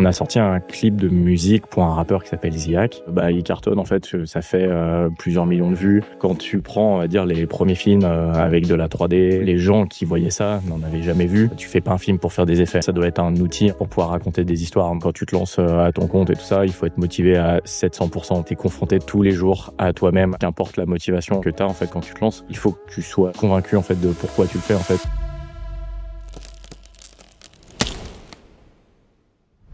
On a sorti un clip de musique pour un rappeur qui s'appelle Ziak. Il cartonne en fait, ça fait plusieurs millions de vues. Quand tu prends, on va dire, les premiers films avec de la 3D, les gens qui voyaient ça n'en avaient jamais vu. Tu fais pas un film pour faire des effets, ça doit être un outil pour pouvoir raconter des histoires. Quand tu te lances à ton compte et tout ça, il faut être motivé à 700%. T'es confronté tous les jours à toi-même, qu'importe la motivation que t'as en fait quand tu te lances. Il faut que tu sois convaincu en fait de pourquoi tu le fais en fait.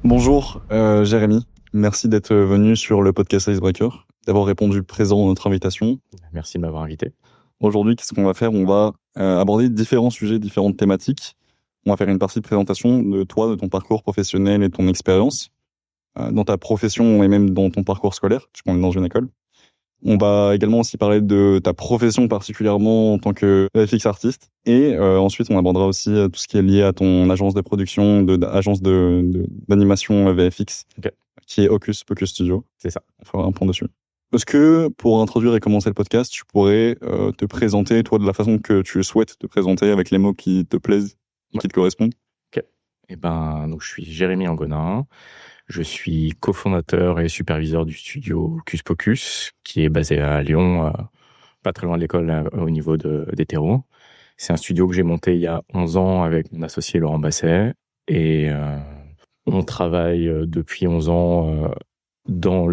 Bonjour Jérémy, merci d'être venu sur le podcast Icebreaker, d'avoir répondu présent à notre invitation. Merci de m'avoir invité. Aujourd'hui, qu'est-ce qu'on va faire? On va aborder différents sujets, différentes thématiques. On va faire une partie de présentation de toi, de ton parcours professionnel et de ton expérience dans ta profession et même dans ton parcours scolaire, puisqu'on est dans une école. On va également aussi parler de ta profession particulièrement en tant que VFX artiste. Et ensuite, on abordera aussi tout ce qui est lié à ton agence de production, agence d'animation VFX, okay, qui est Hocus Pocus Studio. C'est ça. On fera un point dessus. Est-ce que, pour introduire et commencer le podcast, tu pourrais te présenter, toi, de la façon que tu souhaites te présenter, avec les mots qui te plaisent, qui te correspondent? Ok. Donc, je suis Jérémy Angonin. Je suis cofondateur et superviseur du studio Hocus Pocus, qui est basé à Lyon, pas très loin de l'école, au niveau des terreaux. C'est un studio que j'ai monté il y a 11 ans avec mon associé Laurent Basset. Et on travaille depuis 11 ans dans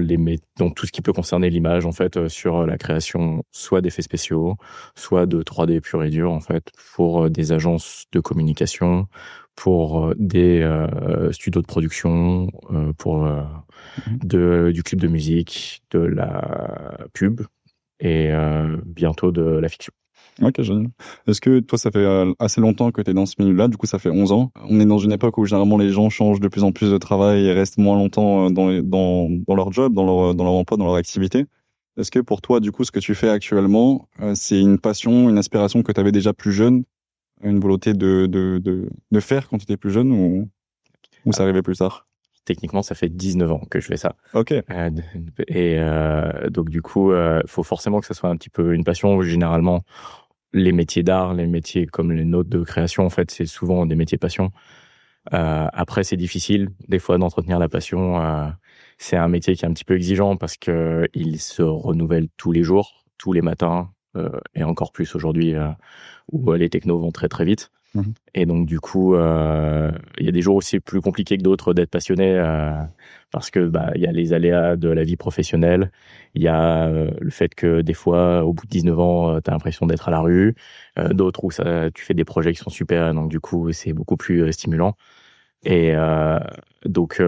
tout ce qui peut concerner l'image, en fait, sur la création soit d'effets spéciaux, soit de 3D pur et dur, en fait, pour des agences de communication, pour des studios de production, pour du clip de musique, de la pub et bientôt de la fiction. Ok, génial. Est-ce que toi, ça fait assez longtemps que tu es dans ce milieu-là? Du coup, ça fait 11 ans. On est dans une époque où généralement les gens changent de plus en plus de travail et restent moins longtemps dans leur job, dans leur emploi, dans leur activité. Est-ce que pour toi, du coup, ce que tu fais actuellement, c'est une passion, une aspiration que tu avais déjà plus jeune, une volonté de faire quand tu étais plus jeune, ou ça arrivait plus tard? Techniquement, ça fait 19 ans que je fais ça. Ok. Donc du coup, faut forcément que ça soit un petit peu une passion. Généralement, les métiers d'art, les métiers comme les nôtres de création, en fait, c'est souvent des métiers passion. Après, c'est difficile des fois d'entretenir la passion. C'est un métier qui est un petit peu exigeant parce que il se renouvelle tous les jours, tous les matins, et encore plus aujourd'hui où les technos vont très très vite. Et donc du coup, il y a des jours où c'est plus compliqué que d'autres d'être passionné parce que il y a les aléas de la vie professionnelle, il y a le fait que des fois, au bout de 19 ans, t'as l'impression d'être à la rue, d'autres où tu fais des projets qui sont super, donc du coup c'est beaucoup plus stimulant. Et donc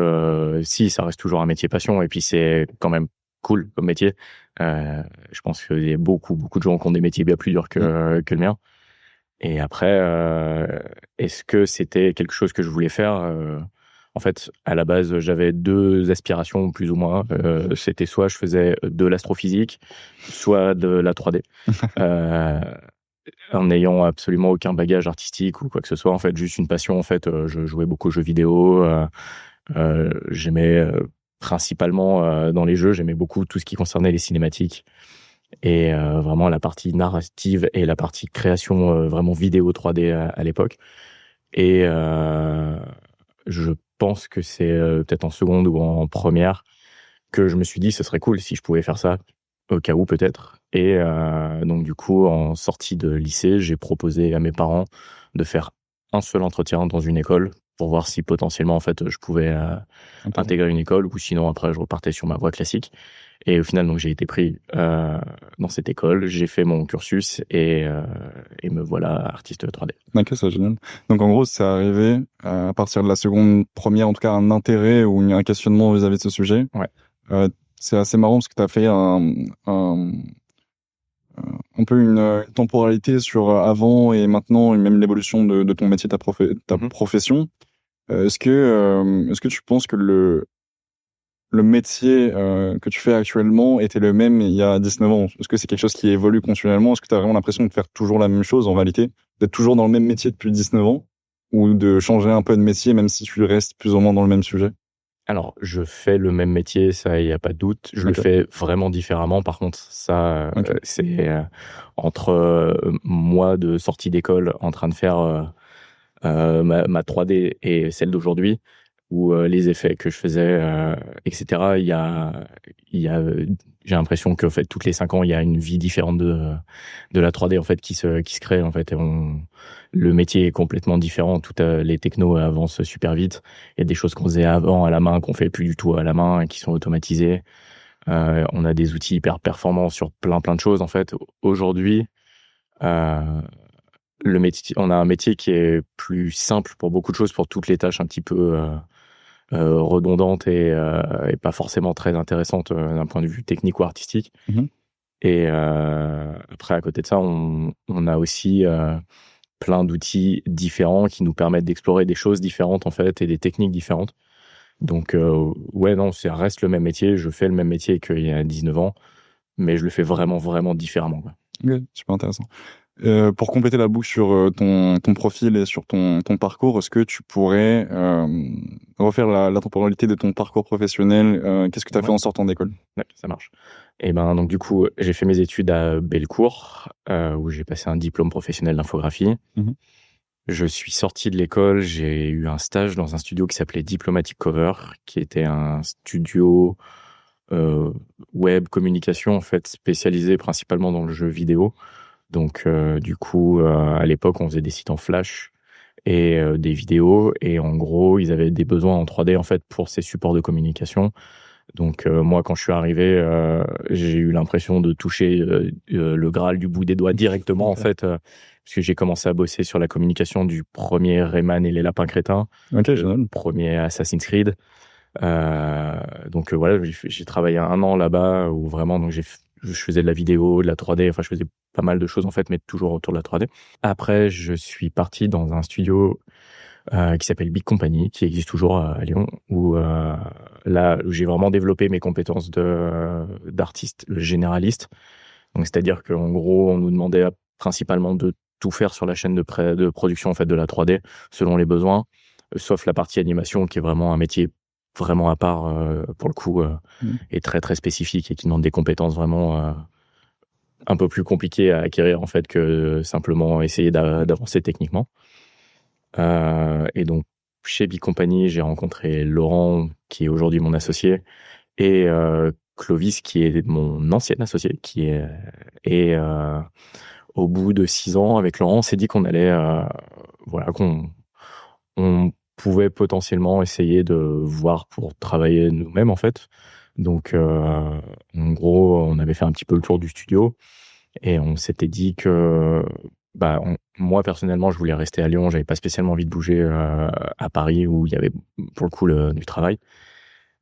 si, ça reste toujours un métier passion, et puis c'est quand même cool comme métier. Je pense qu'il y a beaucoup de gens qui ont des métiers bien plus durs que le mien. Et après, est-ce que c'était quelque chose que je voulais faire? En fait, à la base, j'avais 2 aspirations, plus ou moins. C'était soit je faisais de l'astrophysique, soit de la 3D. En n'ayant absolument aucun bagage artistique ou quoi que ce soit. En fait, juste une passion. En fait, je jouais beaucoup aux jeux vidéo. J'aimais principalement dans les jeux, j'aimais beaucoup tout ce qui concernait les cinématiques. Et vraiment la partie narrative et la partie création vraiment vidéo 3D à l'époque. Et je pense que c'est peut-être en seconde ou en première que je me suis dit ce serait cool si je pouvais faire ça, au cas où peut-être. Et donc du coup, en sortie de lycée, j'ai proposé à mes parents de faire un seul entretien dans une école pour voir si potentiellement en fait je pouvais intégrer une école, ou sinon après je repartais sur ma voie classique. Et au final, donc j'ai été pris dans cette école, j'ai fait mon cursus et me voilà artiste 3D. Ok, c'est génial. Donc en gros, c'est arrivé à partir de la seconde, première, en tout cas un intérêt ou un questionnement vis-à-vis de ce sujet. Ouais. C'est assez marrant parce que tu as fait un peu une temporalité sur avant et maintenant, et même l'évolution de ton métier, ta profession. Est-ce que tu penses que le métier que tu fais actuellement était le même il y a 19 ans? Est-ce que c'est quelque chose qui évolue continuellement? Est-ce que tu as vraiment l'impression de faire toujours la même chose en réalité? D'être toujours dans le même métier depuis 19 ans? Ou de changer un peu de métier même si tu restes plus ou moins dans le même sujet? Alors, je fais le même métier, ça, il n'y a pas de doute. Je le fais vraiment différemment. Par contre, ça, c'est entre moi de sortie d'école en train de faire ma 3D et celle d'aujourd'hui. ou les effets que je faisais, etc. J'ai l'impression qu'en fait toutes les 5 ans il y a une vie différente de la 3D en fait qui se crée en fait. Et le métier est complètement différent. Toutes les technos avancent super vite. Il y a des choses qu'on faisait avant à la main qu'on fait plus du tout à la main et qui sont automatisées. On a des outils hyper performants sur plein de choses en fait. Aujourd'hui, on a un métier qui est plus simple pour beaucoup de choses, pour toutes les tâches un petit peu redondantes et pas forcément très intéressantes d'un point de vue technique ou artistique. Et après, à côté de ça, on a aussi plein d'outils différents qui nous permettent d'explorer des choses différentes en fait et des techniques différentes. Donc ouais, non, ça reste le même métier. Je fais le même métier qu'il y a 19 ans, mais je le fais vraiment différemment, quoi. Ok, super intéressant. Pour compléter la boucle sur ton profil et sur ton parcours, est-ce que tu pourrais refaire la temporalité de ton parcours professionnel? Qu'est-ce que tu as fait en sortant d'école? Ouais, ça marche. Et ben donc du coup, j'ai fait mes études à Bellecour, où j'ai passé un diplôme professionnel d'infographie. Je suis sorti de l'école, j'ai eu un stage dans un studio qui s'appelait Diplomatic Cover, qui était un studio web communication en fait spécialisé principalement dans le jeu vidéo. Donc du coup, à l'époque, on faisait des sites en Flash et des vidéos, et en gros, ils avaient des besoins en 3D en fait pour ces supports de communication. Donc moi, quand je suis arrivé, j'ai eu l'impression de toucher le Graal du bout des doigts directement en fait, parce que j'ai commencé à bosser sur la communication du premier Rayman et les Lapins Crétins, génial. premier Assassin's Creed. Donc voilà, j'ai travaillé 1 an là-bas où vraiment donc je faisais de la vidéo, de la 3D, enfin je faisais pas mal de choses en fait, mais toujours autour de la 3D. Après, je suis parti dans un studio qui s'appelle Big Company, qui existe toujours à Lyon, où là où j'ai vraiment développé mes compétences d'artiste généraliste. Donc c'est-à-dire qu'en gros, on nous demandait principalement de tout faire sur la chaîne de production en fait de la 3D selon les besoins, sauf la partie animation qui est vraiment un métier vraiment à part pour le coup et très spécifique et qui demande des compétences vraiment un peu plus compliquées à acquérir en fait que simplement essayer d'avancer techniquement. Et donc chez Big Company, j'ai rencontré Laurent qui est aujourd'hui mon associé et Clovis qui est mon ancien associé et au bout de 6 ans avec Laurent, on s'est dit qu'on allait qu'on pouvait potentiellement essayer de voir pour travailler nous-mêmes en fait. Donc en gros, on avait fait un petit peu le tour du studio et on s'était dit que moi personnellement, je voulais rester à Lyon, j'avais pas spécialement envie de bouger à Paris où il y avait pour le coup du travail.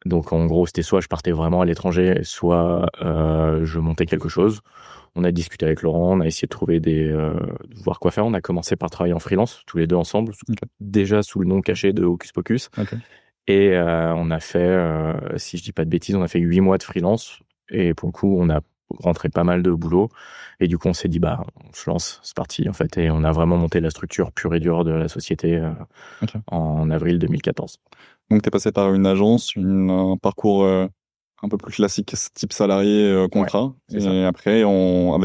Donc en gros, c'était soit je partais vraiment à l'étranger, soit je montais quelque chose. On a discuté avec Laurent, on a essayé de trouver de voir quoi faire. On a commencé par travailler en freelance, tous les deux ensemble, déjà sous le nom caché de Hocus Pocus. Et on a fait, si je dis pas de bêtises, on a fait 8 mois de freelance. Et pour le coup, on a rentré pas mal de boulot. Et du coup, on s'est dit, on se lance, c'est parti, en fait. Et on a vraiment monté la structure pure et dure de la société en avril 2014. Donc, tu es passé par une agence, un parcours un peu plus classique, type salarié, contrat. Ouais, et ça. après, en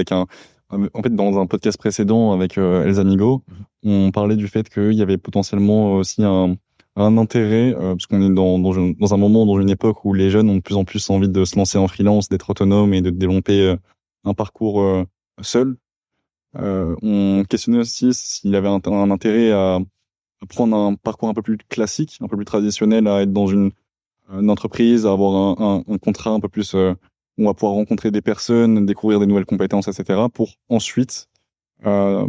fait, dans un podcast précédent avec Elsa Migo, on parlait du fait qu'il y avait potentiellement aussi un intérêt, parce qu'on est dans un moment, dans une époque où les jeunes ont de plus en plus envie de se lancer en freelance, d'être autonomes et de développer un parcours seul. On questionnait aussi s'il y avait un intérêt à prendre un parcours un peu plus classique, un peu plus traditionnel, à être dans une entreprise, à avoir un contrat un peu plus où on va pouvoir rencontrer des personnes, découvrir des nouvelles compétences, etc., pour ensuite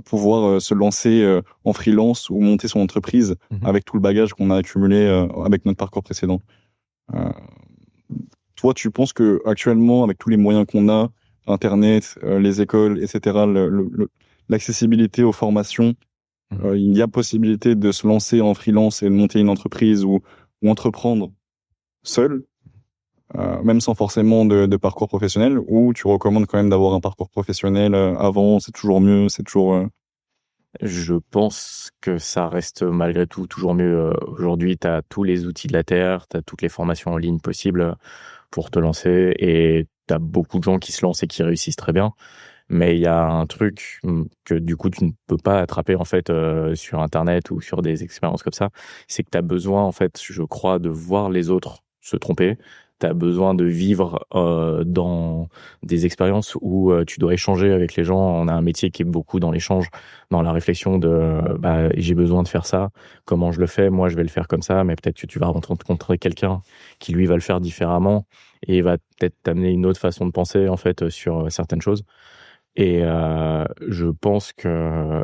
pouvoir se lancer en freelance ou monter son entreprise avec tout le bagage qu'on a accumulé avec notre parcours précédent. Toi, tu penses que actuellement, avec tous les moyens qu'on a, Internet, les écoles, etc., l'accessibilité aux formations, il y a possibilité de se lancer en freelance et de monter une entreprise ou entreprendre seul, même sans forcément de parcours professionnel, ou tu recommandes quand même d'avoir un parcours professionnel avant, c'est toujours mieux, c'est toujours... Je pense que ça reste malgré tout toujours mieux. Aujourd'hui, tu as tous les outils de la Terre, tu as toutes les formations en ligne possibles pour te lancer et tu as beaucoup de gens qui se lancent et qui réussissent très bien. Mais il y a un truc que du coup tu ne peux pas attraper en fait sur internet ou sur des expériences comme ça, c'est que tu as besoin en fait, je crois, de voir les autres se tromper. Tu as besoin de vivre dans des expériences où tu dois échanger avec les gens. On a un métier qui est beaucoup dans l'échange, dans la réflexion de j'ai besoin de faire ça, comment je le fais, moi je vais le faire comme ça, mais peut-être que tu vas rencontrer quelqu'un qui lui va le faire différemment et va peut-être t'amener une autre façon de penser en fait sur certaines choses. Et je pense que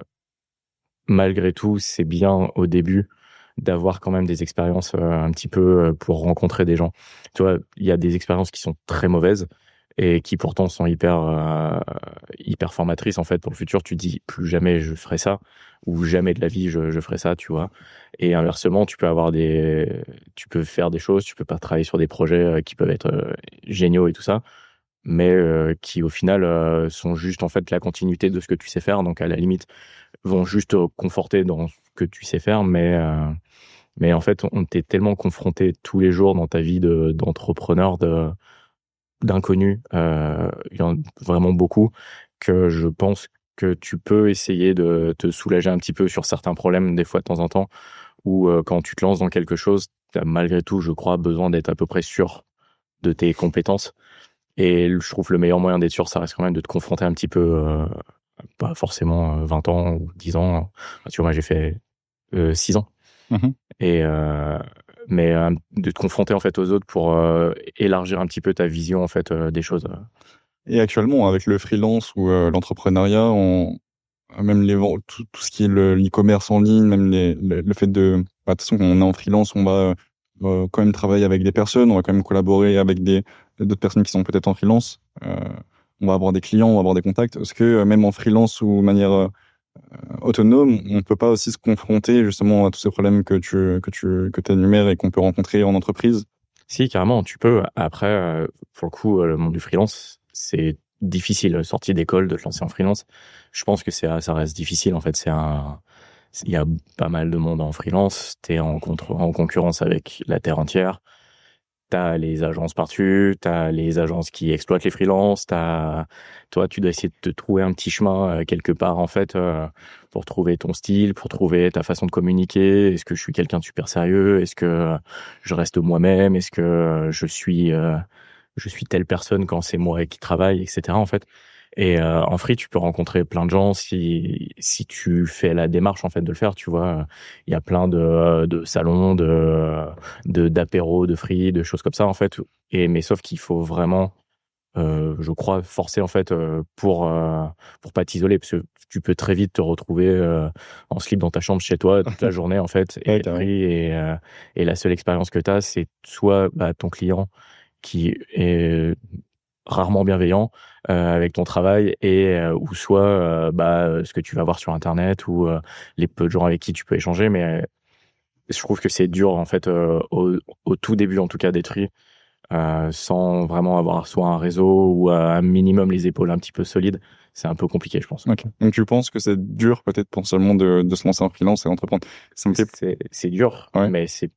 malgré tout, c'est bien au début d'avoir quand même des expériences un petit peu pour rencontrer des gens. Tu vois, il y a des expériences qui sont très mauvaises et qui pourtant sont hyper formatrices en fait pour le futur. Tu te dis plus jamais je ferai ça ou jamais de la vie je ferai ça, tu vois. Et inversement, tu peux faire des choses, tu peux pas travailler sur des projets qui peuvent être géniaux et tout ça, mais qui au final sont juste en fait la continuité de ce que tu sais faire, donc à la limite vont juste te conforter dans ce que tu sais faire, mais en fait on t'est tellement confronté tous les jours dans ta vie d'entrepreneur, d'inconnus, il y en a vraiment beaucoup, que je pense que tu peux essayer de te soulager un petit peu sur certains problèmes des fois de temps en temps, ou quand tu te lances dans quelque chose, tu as malgré tout, je crois, besoin d'être à peu près sûr de tes compétences. Et je trouve le meilleur moyen d'être sûr, ça reste quand même de te confronter un petit peu, pas forcément 20 ans ou 10 ans. Tu vois, moi, j'ai fait 6 ans. Mhm. Et, mais de te confronter en fait aux autres pour élargir un petit peu ta vision en fait des choses. Et actuellement, avec le freelance ou l'entrepreneuriat, même tout ce qui est l'e-commerce en ligne, même le fait de toute façon, quand on est en freelance, on va quand même travailler avec des personnes, on va quand même collaborer avec d'autres personnes qui sont peut-être en freelance. On va avoir des clients, on va avoir des contacts. Est-ce que même en freelance ou de manière autonome, on peut pas aussi se confronter justement à tous ces problèmes que tu énumères et qu'on peut rencontrer en entreprise? Si, carrément, tu peux. Après, pour le coup, le monde du freelance, c'est difficile. Sortie d'école, de te lancer en freelance, je pense que ça reste difficile. En fait, il y a pas mal de monde en freelance. T'es en concurrence avec la terre entière. T'as les agences partout, t'as les agences qui exploitent les freelances, toi, tu dois essayer de te trouver un petit chemin quelque part, en fait, pour trouver ton style, pour trouver ta façon de communiquer. Est-ce que je suis quelqu'un de super sérieux? Est-ce que je reste moi-même? Est-ce que je suis telle personne quand c'est moi qui travaille, etc., en fait. Et en free, tu peux rencontrer plein de gens si tu fais la démarche en fait de le faire. Tu vois, il y a plein de salons, d'apéros, de free, de choses comme ça en fait. Mais sauf qu'il faut vraiment, je crois, forcer en fait pour pas t'isoler, parce que tu peux très vite te retrouver en slip dans ta chambre chez toi toute la journée en fait. Ouais, Et la seule expérience que t'as, c'est soit ton client qui est rarement bienveillant avec ton travail, et ou soit ce que tu vas voir sur internet, ou les peu de gens avec qui tu peux échanger. Mais je trouve que c'est dur en fait au tout début en tout cas d'être sans vraiment avoir soit un réseau ou un minimum les épaules un petit peu solides. C'est un peu compliqué, je pense. Ok. Donc tu penses que c'est dur peut-être potentiellement de se lancer en freelance et d'entreprendre. Ça me fait C'est dur, Ouais. mais c'est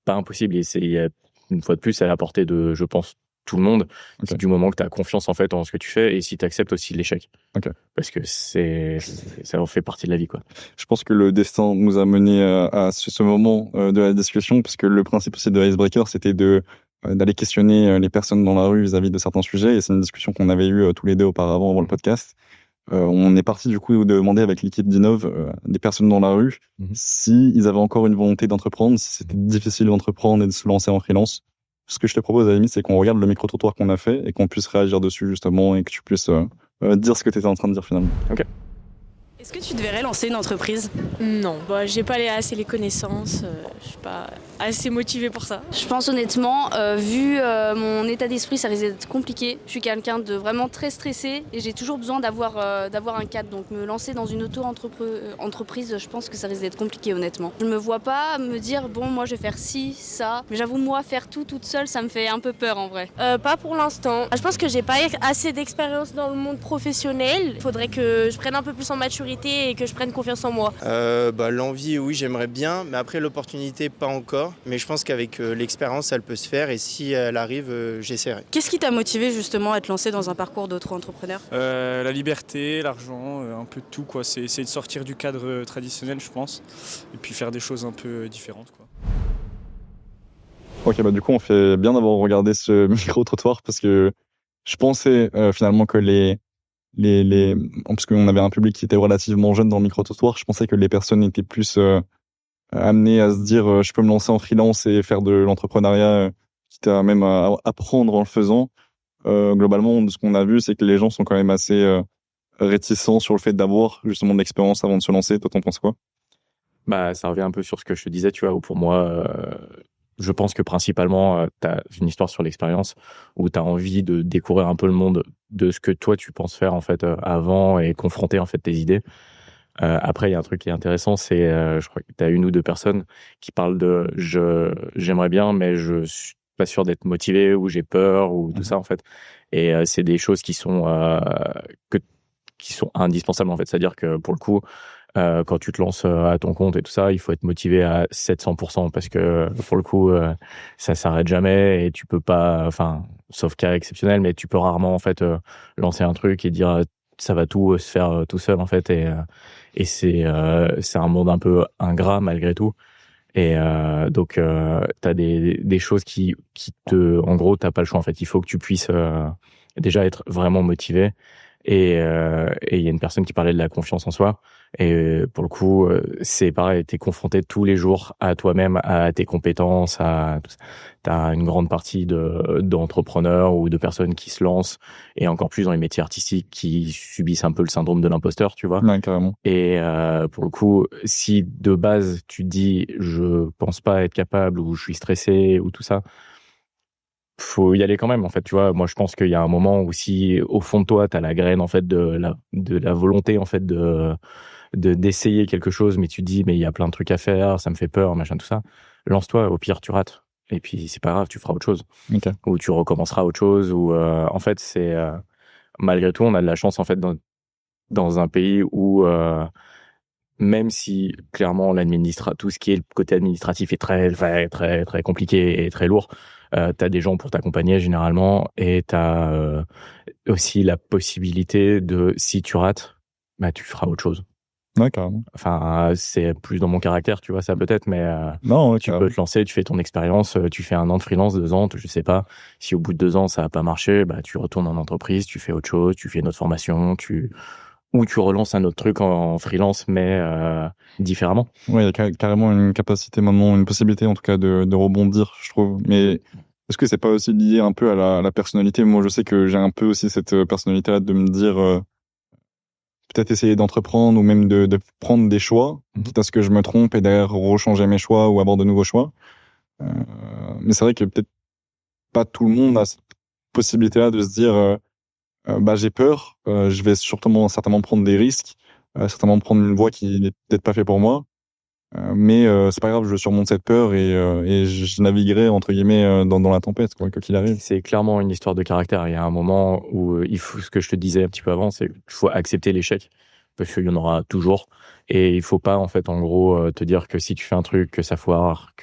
pas impossible. Et une fois de plus, c'est à la portée de, je pense, tout le monde. Ok. C'est du moment que tu as confiance en fait en ce que tu fais, et si tu acceptes aussi l'échec. Ok. Parce que ça en fait partie de la vie, quoi. Je pense que le destin nous a mené à ce moment de la discussion, parce que le principe aussi de Icebreaker, c'était d'aller questionner les personnes dans la rue vis-à-vis de certains sujets, et c'est une discussion qu'on avait eue tous les deux auparavant, avant le podcast. On est parti du coup de demander avec l'équipe d'Innov des personnes dans la rue si ils avaient encore une volonté d'entreprendre, si c'était difficile d'entreprendre et de se lancer en freelance. Ce que je te propose à la limite, c'est qu'on regarde le micro-trottoir qu'on a fait et qu'on puisse réagir dessus justement, et que tu puisses dire ce que tu étais en train de dire finalement. Ok. Est-ce que tu devrais lancer une entreprise? Non, j'ai pas assez les connaissances, je suis pas assez motivée pour ça. Je pense honnêtement, vu mon état d'esprit, ça risque d'être compliqué. Je suis quelqu'un de vraiment très stressé et j'ai toujours besoin d'avoir un cadre. Donc me lancer dans une auto-entreprise, je pense que ça risque d'être compliqué honnêtement. Je me vois pas me dire bon moi je vais faire ci, ça. Mais j'avoue moi faire tout toute seule, ça me fait un peu peur en vrai. Pas pour l'instant. Je pense que j'ai pas assez d'expérience dans le monde professionnel. Il faudrait que je prenne un peu plus en maturité et que je prenne confiance en moi. L'envie, oui, j'aimerais bien, mais après l'opportunité, pas encore. peur, mais je pense qu'avec l'expérience, elle peut se faire et si elle arrive, j'essaierai. Qu'est-ce qui t'a motivé justement à te lancer dans un parcours d'auto-entrepreneur ? La liberté, l'argent, un peu de tout, quoi. C'est essayer de sortir du cadre traditionnel, je pense, et puis faire des choses un peu différentes, quoi. Ok, bah du coup, on fait bien d'avoir regardé ce micro-trottoir parce que je pensais finalement que parce qu'on avait un public qui était relativement jeune dans le micro-trottoir, je pensais que les personnes étaient plus amenées à se dire je peux me lancer en freelance et faire de l'entrepreneuriat, quitte à même à apprendre en le faisant. Globalement, de ce qu'on a vu, c'est que les gens sont quand même assez réticents sur le fait d'avoir justement de l'expérience avant de se lancer. Toi, t'en penses quoi ? Bah, ça revient un peu sur ce que je te disais, tu vois, où pour moi, je pense que principalement, t'as une histoire sur l'expérience où t'as envie de découvrir un peu le monde de ce que toi tu penses faire en fait avant et confronter en fait tes idées. Après, il y a un truc qui est intéressant, c'est je crois que t'as une ou deux personnes qui parlent de j'aimerais bien, mais je suis pas sûr d'être motivé ou j'ai peur ou tout ça en fait. Et c'est des choses qui sont indispensables en fait. C'est-à-dire que pour le coup, quand tu te lances à ton compte et tout ça, il faut être motivé à 700% parce que pour le coup, ça s'arrête jamais et tu peux pas, enfin, sauf cas exceptionnel, mais tu peux rarement en fait lancer un truc et dire ça va tout se faire tout seul en fait et c'est un monde un peu ingrat malgré tout. Et donc t'as des choses qui en gros t'as pas le choix en fait. Il faut que tu puisses déjà être vraiment motivé. Et il y a une personne qui parlait de la confiance en soi. Et pour le coup, c'est pareil, t'es confronté tous les jours à toi-même, à tes compétences, à tout ça. T'as une grande partie d'entrepreneurs ou de personnes qui se lancent, et encore plus dans les métiers artistiques, qui subissent un peu le syndrome de l'imposteur, tu vois. Ouais, carrément. Et pour le coup, si de base tu te dis je pense pas être capable ou je suis stressé ou tout ça, faut y aller quand même en fait, tu vois. Moi je pense qu'il y a un moment où si au fond de toi t'as la graine en fait de la volonté en fait d'essayer quelque chose, mais tu te dis mais il y a plein de trucs à faire, ça me fait peur, machin, tout ça, lance-toi, au pire tu rates et puis c'est pas grave, tu feras autre chose. Okay. Ou tu recommenceras autre chose, ou en fait c'est malgré tout on a de la chance en fait dans un pays où même si clairement tout ce qui est le côté administratif est très très très compliqué et très lourd, t'as des gens pour t'accompagner généralement, et t'as aussi la possibilité de, si tu rates, bah tu feras autre chose. Ouais, carrément. Enfin, c'est plus dans mon caractère, tu vois, ça peut-être, mais non, ouais, tu peux te lancer, tu fais ton expérience, tu fais 1 an de freelance, 2 ans, je sais pas. Si au bout de 2 ans ça a pas marché, bah tu retournes en entreprise, tu fais autre chose, tu fais une autre formation, ou tu relances un autre truc en freelance, mais différemment. Ouais, il y a carrément une capacité maintenant, une possibilité en tout cas de rebondir, je trouve. Mais est-ce que c'est pas aussi lié un peu à la personnalité ? Moi, je sais que j'ai un peu aussi cette personnalité-là de me dire peut-être essayer d'entreprendre ou même de prendre des choix, quitte à ce que je me trompe et derrière rechanger mes choix ou avoir de nouveaux choix. Mais c'est vrai que peut-être pas tout le monde a cette possibilité-là de se dire bah j'ai peur, je vais certainement prendre des risques, certainement prendre une voie qui n'est peut-être pas fait pour moi, mais c'est pas grave, je surmonte cette peur et je naviguerai entre guillemets dans la tempête, quoi qu'il arrive. C'est clairement une histoire de caractère. Il y a un moment où il faut, ce que je te disais un petit peu avant, c'est qu'il faut accepter l'échec, parce qu'il y en aura toujours, et il faut pas en fait en gros te dire que si tu fais un truc que ça foire,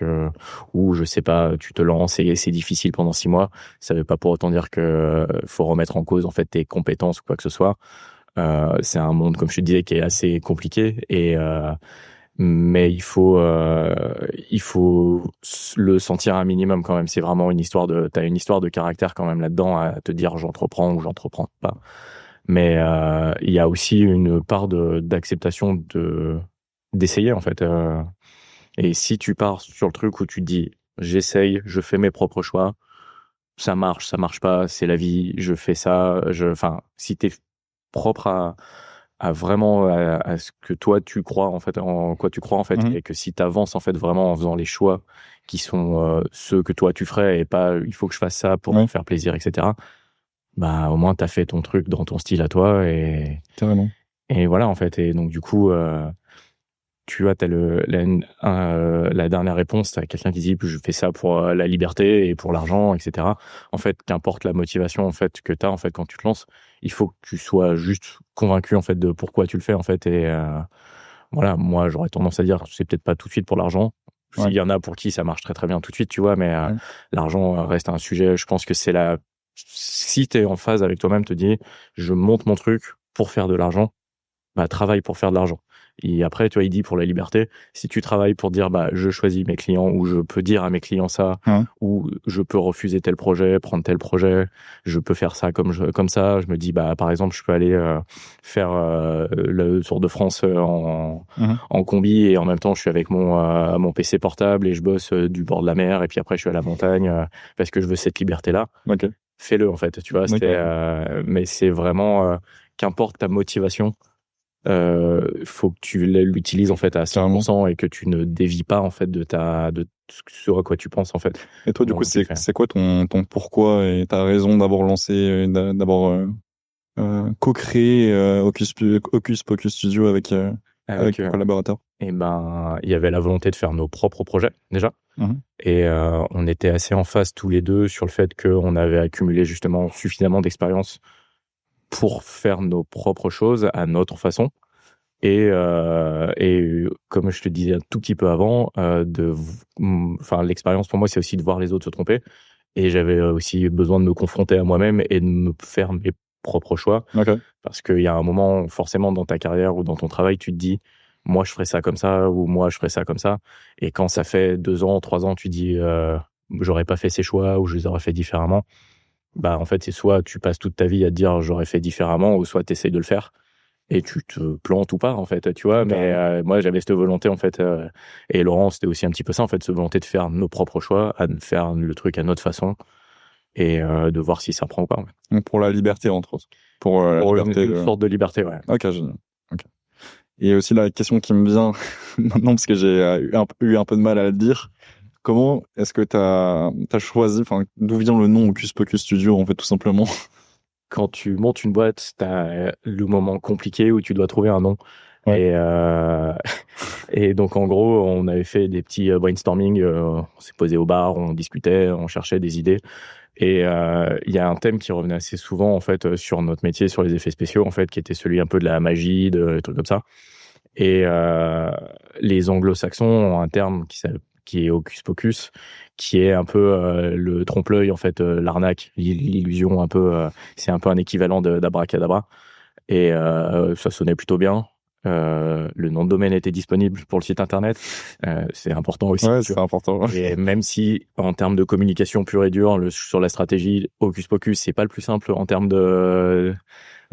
ou je sais pas, tu te lances et c'est difficile pendant 6 mois, ça veut pas pour autant dire que faut remettre en cause en fait tes compétences ou quoi que ce soit. C'est un monde, comme je te disais, qui est assez compliqué, mais il faut le sentir un minimum quand même. C'est vraiment t'as une histoire de caractère quand même là-dedans, à te dire j'entreprends ou j'entreprends pas. Mais il y a aussi une part d'acceptation d'essayer en fait. Et si tu pars sur le truc où tu te dis j'essaye, je fais mes propres choix, ça marche pas, c'est la vie, je fais ça, enfin, si t'es propre à vraiment à ce que toi tu crois en fait, en quoi tu crois en fait, et que si t'avances en fait vraiment en faisant les choix qui sont ceux que toi tu ferais, et pas il faut que je fasse ça pour me faire plaisir, etc., bah au moins t'as fait ton truc dans ton style à toi, et carrément. Et voilà en fait. Et donc du coup tu vois, t'as la dernière réponse, t'as quelqu'un qui dit je fais ça pour la liberté et pour l'argent, etc. En fait, qu'importe la motivation en fait que t'as en fait quand tu te lances, il faut que tu sois juste convaincu en fait de pourquoi tu le fais en fait. Et voilà, moi j'aurais tendance à dire c'est peut-être pas tout de suite pour l'argent. Ouais. Il y en a pour qui ça marche très très bien tout de suite, tu vois, mais Ouais. l'argent reste un sujet. Je pense que c'est si t'es en phase avec toi-même, te dis, je monte mon truc pour faire de l'argent, bah, travaille pour faire de l'argent. Et après, tu vois, il dit pour la liberté, si tu travailles pour dire, bah, je choisis mes clients, ou je peux dire à mes clients ça, Ouais. ou je peux refuser tel projet, prendre tel projet, je peux faire ça comme ça. Je me dis, bah, par exemple, je peux aller faire le Tour de France en combi, et en même temps, je suis avec mon PC portable et je bosse du bord de la mer, et puis après, je suis à la montagne parce que je veux cette liberté-là. Ok. Fais-le, en fait, tu vois. Mais c'est vraiment, qu'importe ta motivation, faut que tu l'utilises en fait à 100% et que tu ne dévies pas en fait de ce à quoi tu penses en fait. Et toi, du coup, c'est quoi ton pourquoi et ta raison d'avoir lancé, d'avoir co-créé Hocus Pocus Studio avec tes collaborateurs? Et ben, il y avait la volonté de faire nos propres projets déjà. Et on était assez en phase tous les deux sur le fait qu'on avait accumulé justement suffisamment d'expérience pour faire nos propres choses à notre façon. Et comme je te disais un tout petit peu avant, l'expérience pour moi, c'est aussi de voir les autres se tromper. Et j'avais aussi besoin de me confronter à moi-même et de me faire mes propres choix. Okay. Parce qu'il y a un moment, forcément, dans ta carrière ou dans ton travail, tu te dis, moi, je ferais ça comme ça, ou moi, je ferais ça comme ça. Et quand ça fait 2 ans, 3 ans, tu dis, j'aurais pas fait ces choix ou je les aurais fait différemment. Bah, en fait, c'est soit tu passes toute ta vie à te dire, j'aurais fait différemment, ou soit tu essayes de le faire. Et tu te plantes ou pas, en fait, tu vois. Mais moi, j'avais cette volonté, en fait. Et Laurent, c'était aussi un petit peu ça, en fait, cette volonté de faire nos propres choix, de faire le truc à notre façon et de voir si ça prend ou pas. En fait. Donc pour la liberté, entre autres. Pour une sorte de liberté, ouais. Ok, génial. Okay. Et aussi la question qui me vient maintenant, parce que j'ai eu un peu de mal à le dire. Comment est-ce que t'as choisi, d'où vient le nom Hocus Pocus Studio, en fait, tout simplement? Quand tu montes une boîte, t'as le moment compliqué où tu dois trouver un nom. Ouais. Et donc, en gros, on avait fait des petits brainstorming. On s'est posé au bar, on discutait, on cherchait des idées. Et il y a un thème qui revenait assez souvent, en fait, sur notre métier, sur les effets spéciaux, en fait, qui était celui un peu de la magie, des trucs comme ça. Et les anglo-saxons ont un terme qui est Hocus Pocus, qui est un peu le trompe-l'œil, en fait, l'arnaque, l'illusion, un peu. C'est un peu un équivalent d'abracadabra. Et ça sonnait plutôt bien. Le nom de domaine était disponible pour le site internet. C'est important aussi. Ouais, c'est important. Et même si, en termes de communication pure et dure, sur la stratégie, Hocus Pocus, c'est pas le plus simple en termes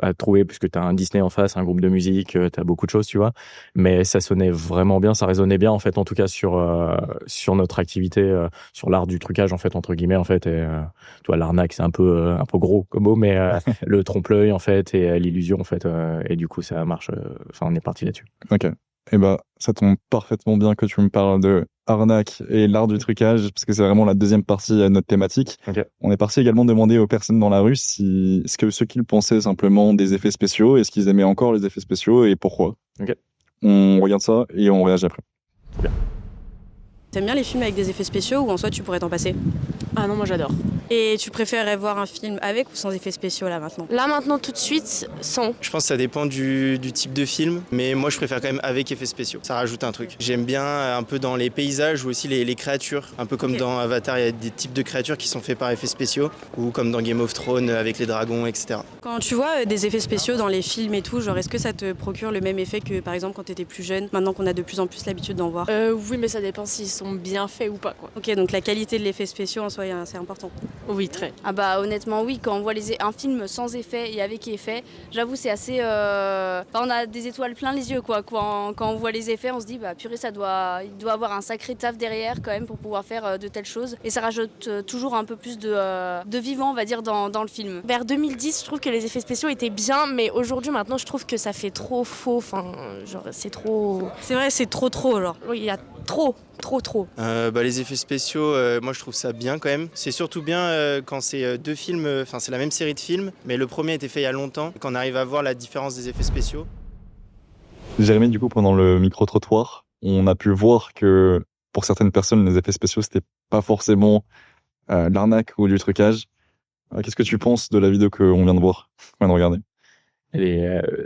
à trouver, puisque t'as un Disney en face, un groupe de musique, t'as beaucoup de choses, tu vois. Mais ça sonnait vraiment bien, ça résonnait bien, en fait, en tout cas, sur notre activité, sur l'art du trucage, en fait, entre guillemets, en fait. Et, tu vois, l'arnaque, c'est un peu gros comme mot, mais le trompe-l'œil, en fait, et l'illusion, en fait. Et du coup, ça marche. On est parti là-dessus. Ok. Eh ben, ça tombe parfaitement bien que tu me parles de arnaque et l'art du trucage, parce que c'est vraiment la deuxième partie de notre thématique. Okay. On est parti également demander aux personnes dans la rue ce qu'ils pensaient simplement des effets spéciaux, est-ce qu'ils aimaient encore les effets spéciaux et pourquoi. Okay. On regarde ça et on réagit après. Très bien. T'aimes bien les films avec des effets spéciaux ou en soi tu pourrais t'en passer? Ah non, moi j'adore. Et tu préférerais voir un film avec ou sans effets spéciaux là maintenant? Là maintenant tout de suite, sans. Je pense que ça dépend du type de film, mais moi je préfère quand même avec effets spéciaux. Ça rajoute un truc. J'aime bien un peu dans les paysages ou aussi les créatures. Un peu comme dans Avatar, il y a des types de créatures qui sont faits par effets spéciaux, ou comme dans Game of Thrones avec les dragons, etc. Quand tu vois des effets spéciaux dans les films et tout, genre est-ce que ça te procure le même effet que par exemple quand t'étais plus jeune, maintenant qu'on a de plus en plus l'habitude d'en voir? Oui, mais ça dépend s'ils sont bien faits ou pas, quoi. Ok, donc la qualité de l'effet spéciaux en soi c'est important. Oui, très. Ah bah honnêtement oui, quand on voit un film sans effet et avec effet, j'avoue c'est assez... on a des étoiles plein les yeux quoi. Quand on voit les effets, on se dit bah purée il doit avoir un sacré taf derrière quand même pour pouvoir faire de telles choses. Et ça rajoute toujours un peu plus de vivant on va dire dans le film. Vers 2010 je trouve que les effets spéciaux étaient bien, mais aujourd'hui maintenant je trouve que ça fait trop faux, enfin genre c'est trop... C'est vrai, c'est trop genre. Oui, il y a trop. Les effets spéciaux, moi je trouve ça bien quand même. C'est surtout bien quand c'est deux films, c'est la même série de films, mais le premier a été fait il y a longtemps, qu'on arrive à voir la différence des effets spéciaux. Jérémy, du coup, pendant le micro-trottoir, on a pu voir que pour certaines personnes, les effets spéciaux, c'était pas forcément l'arnaque ou du trucage. Qu'est-ce que tu penses de la vidéo qu'on vient de voir, qu'on vient de regarder?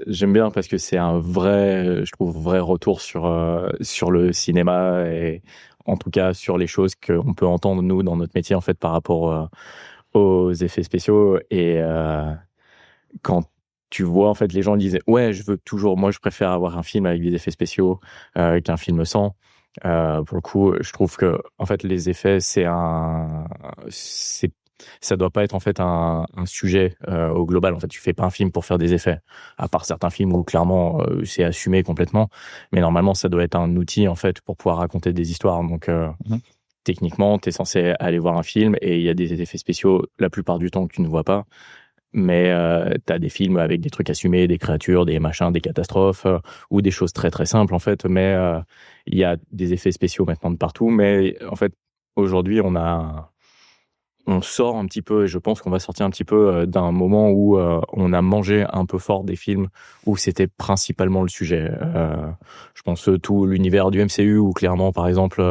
J'aime bien parce que c'est un vrai retour sur le cinéma et en tout cas sur les choses qu'on peut entendre nous dans notre métier en fait par rapport aux effets spéciaux. Et quand tu vois en fait les gens disaient ouais, moi je préfère avoir un film avec des effets spéciaux qu'un film sans. Pour le coup, je trouve que en fait les effets ça doit pas être en fait un sujet au global. En fait, tu fais pas un film pour faire des effets, à part certains films où clairement c'est assumé complètement. Mais normalement, ça doit être un outil en fait pour pouvoir raconter des histoires. Donc techniquement, t'es censé aller voir un film et il y a des effets spéciaux la plupart du temps que tu ne vois pas. Mais t'as des films avec des trucs assumés, des créatures, des machins, des catastrophes ou des choses très très simples en fait. Mais il y a des effets spéciaux maintenant de partout. Mais en fait, aujourd'hui, on sort un petit peu, et je pense qu'on va sortir un petit peu d'un moment où on a mangé un peu fort des films où c'était principalement le sujet. Je pense tout l'univers du MCU où clairement, par exemple,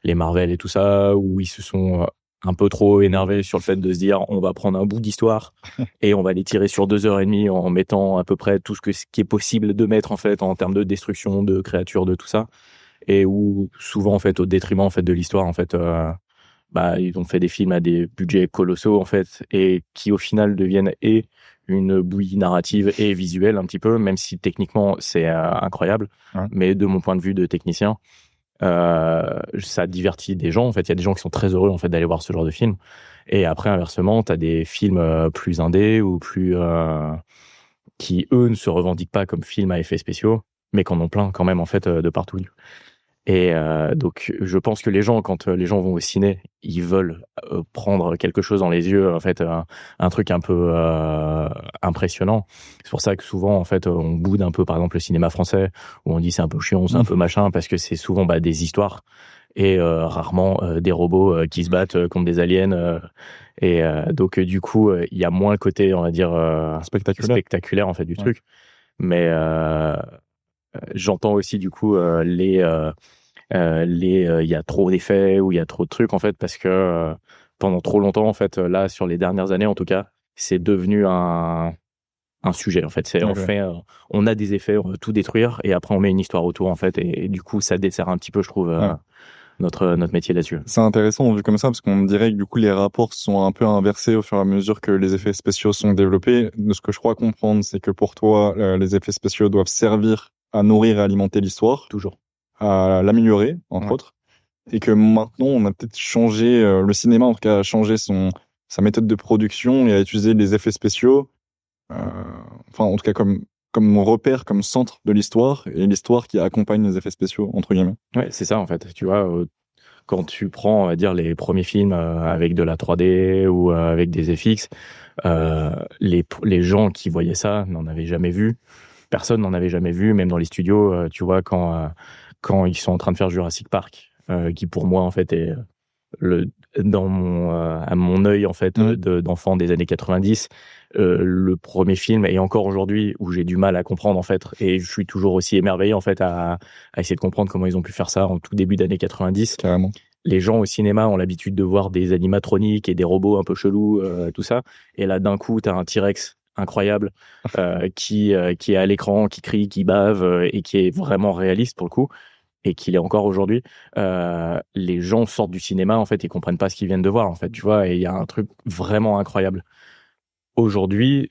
les Marvel et tout ça, où ils se sont un peu trop énervés sur le fait de se dire on va prendre un bout d'histoire et on va les tirer sur 2h30 en mettant à peu près tout ce qui est possible de mettre en fait en termes de destruction, de créatures, de tout ça, et où souvent en fait au détriment en fait de l'histoire en fait. Ils ont fait des films à des budgets colossaux en fait et qui au final deviennent une bouillie narrative et visuelle un petit peu, même si techniquement c'est incroyable. Ouais. Mais de mon point de vue de technicien, ça divertit des gens. En fait, il y a des gens qui sont très heureux en fait d'aller voir ce genre de film. Et après inversement, t'as des films plus indés ou plus qui eux ne se revendiquent pas comme films à effets spéciaux, mais qu'en ont plein quand même en fait de partout. Et donc, je pense que les gens, quand les gens vont au ciné, ils veulent prendre quelque chose dans les yeux, en fait, un truc un peu impressionnant. C'est pour ça que souvent, en fait, on boude un peu, par exemple, le cinéma français, où on dit c'est un peu chiant, c'est un peu machin, parce que c'est souvent des histoires et rarement des robots qui se battent contre des aliens. Donc, du coup, il y a moins le côté, on va dire, spectaculaire en fait, du truc. Mais j'entends aussi, du coup, il y a trop d'effets ou il y a trop de trucs en fait parce que pendant trop longtemps en fait là sur les dernières années en tout cas c'est devenu un sujet en fait. On a des effets, on veut tout détruire et après on met une histoire autour en fait et du coup ça dessert un petit peu je trouve notre métier là-dessus. C'est intéressant vu comme ça parce qu'on me dirait que du coup les rapports sont un peu inversés au fur et à mesure que les effets spéciaux sont développés. De ce que je crois comprendre c'est que pour toi les effets spéciaux doivent servir à nourrir et alimenter l'histoire. Toujours. À l'améliorer, entre autres, et que maintenant on a peut-être changé, le cinéma en tout cas a changé sa méthode de production et a utilisé les effets spéciaux, enfin en tout cas comme repère, comme centre de l'histoire, et l'histoire qui accompagne les effets spéciaux, entre guillemets. Ouais, c'est ça en fait, tu vois, quand tu prends, on va dire, les premiers films avec de la 3D ou avec des FX, les gens qui voyaient ça n'en avaient jamais vu. Personne n'en avait jamais vu, même dans les studios, tu vois, quand ils sont en train de faire Jurassic Park, qui pour moi en fait est à mon œil en fait d'enfant des années 90, le premier film et encore aujourd'hui où j'ai du mal à comprendre en fait et je suis toujours aussi émerveillé en fait à essayer de comprendre comment ils ont pu faire ça en tout début d'années 90. Carrément. Les gens au cinéma ont l'habitude de voir des animatroniques et des robots un peu chelous, tout ça, et là d'un coup t'as un T-Rex incroyable qui est à l'écran, qui crie, qui bave et qui est vraiment réaliste pour le coup et qu'il est encore aujourd'hui. Les gens sortent du cinéma en fait et comprennent pas ce qu'ils viennent de voir en fait, tu vois, et il y a un truc vraiment incroyable. Aujourd'hui,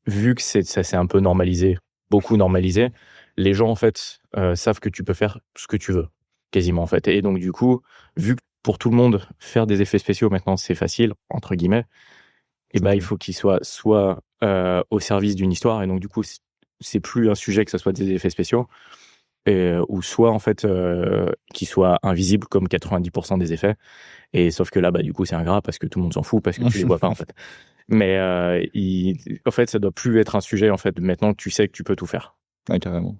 vu que ça s'est un peu normalisé, beaucoup normalisé, les gens en fait savent que tu peux faire ce que tu veux quasiment en fait, et donc du coup, vu que pour tout le monde faire des effets spéciaux maintenant c'est facile entre guillemets, et il faut qu'il soit au service d'une histoire et donc du coup c'est plus un sujet que ça soit des effets spéciaux ou soit en fait qu'il soit invisible comme 90% des effets et sauf que là du coup c'est ingrat parce que tout le monde s'en fout parce que tu les vois pas en fait. Mais en fait ça doit plus être un sujet en fait maintenant que tu sais que tu peux tout faire. Ouais, carrément.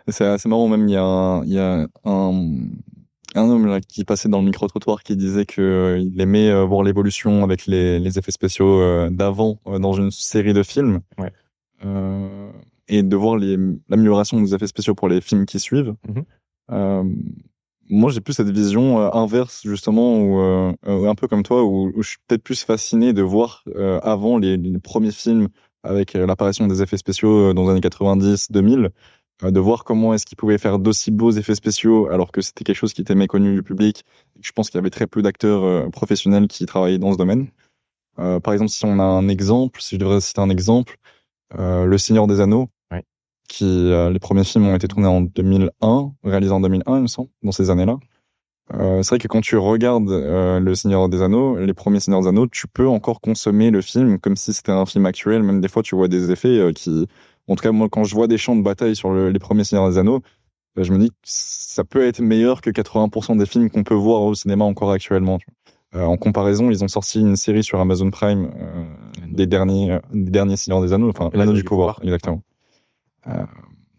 C'est marrant même il y a un homme là, qui passait dans le micro-trottoir qui disait que il aimait voir l'évolution avec les effets spéciaux d'avant dans une série de films. Ouais. Et de voir l'amélioration des effets spéciaux pour les films qui suivent. Moi, j'ai plus cette vision inverse, justement, où un peu comme toi, où je suis peut-être plus fasciné de voir avant les premiers films avec l'apparition des effets spéciaux dans les années 90, 2000, de voir comment est-ce qu'ils pouvaient faire d'aussi beaux effets spéciaux alors que c'était quelque chose qui était méconnu du public. Je pense qu'il y avait très peu d'acteurs professionnels qui travaillaient dans ce domaine. Par exemple, si on a un exemple, si je devrais citer un exemple, Le Seigneur des Anneaux, Ouais. qui les premiers films ont été tournés en 2001, réalisés en 2001, il me semble, dans ces années-là. C'est vrai que quand tu regardes Le Seigneur des Anneaux, les premiers Seigneurs des Anneaux, tu peux encore consommer le film comme si c'était un film actuel. Même des fois, tu vois des effets qui... En tout cas, moi, quand je vois des champs de bataille sur les premiers Seigneurs des Anneaux, je me dis que ça peut être meilleur que 80% des films qu'on peut voir au cinéma encore actuellement. En comparaison, ils ont sorti une série sur Amazon Prime des derniers Seigneurs des Anneaux, enfin l'Anneau du pouvoir, exactement.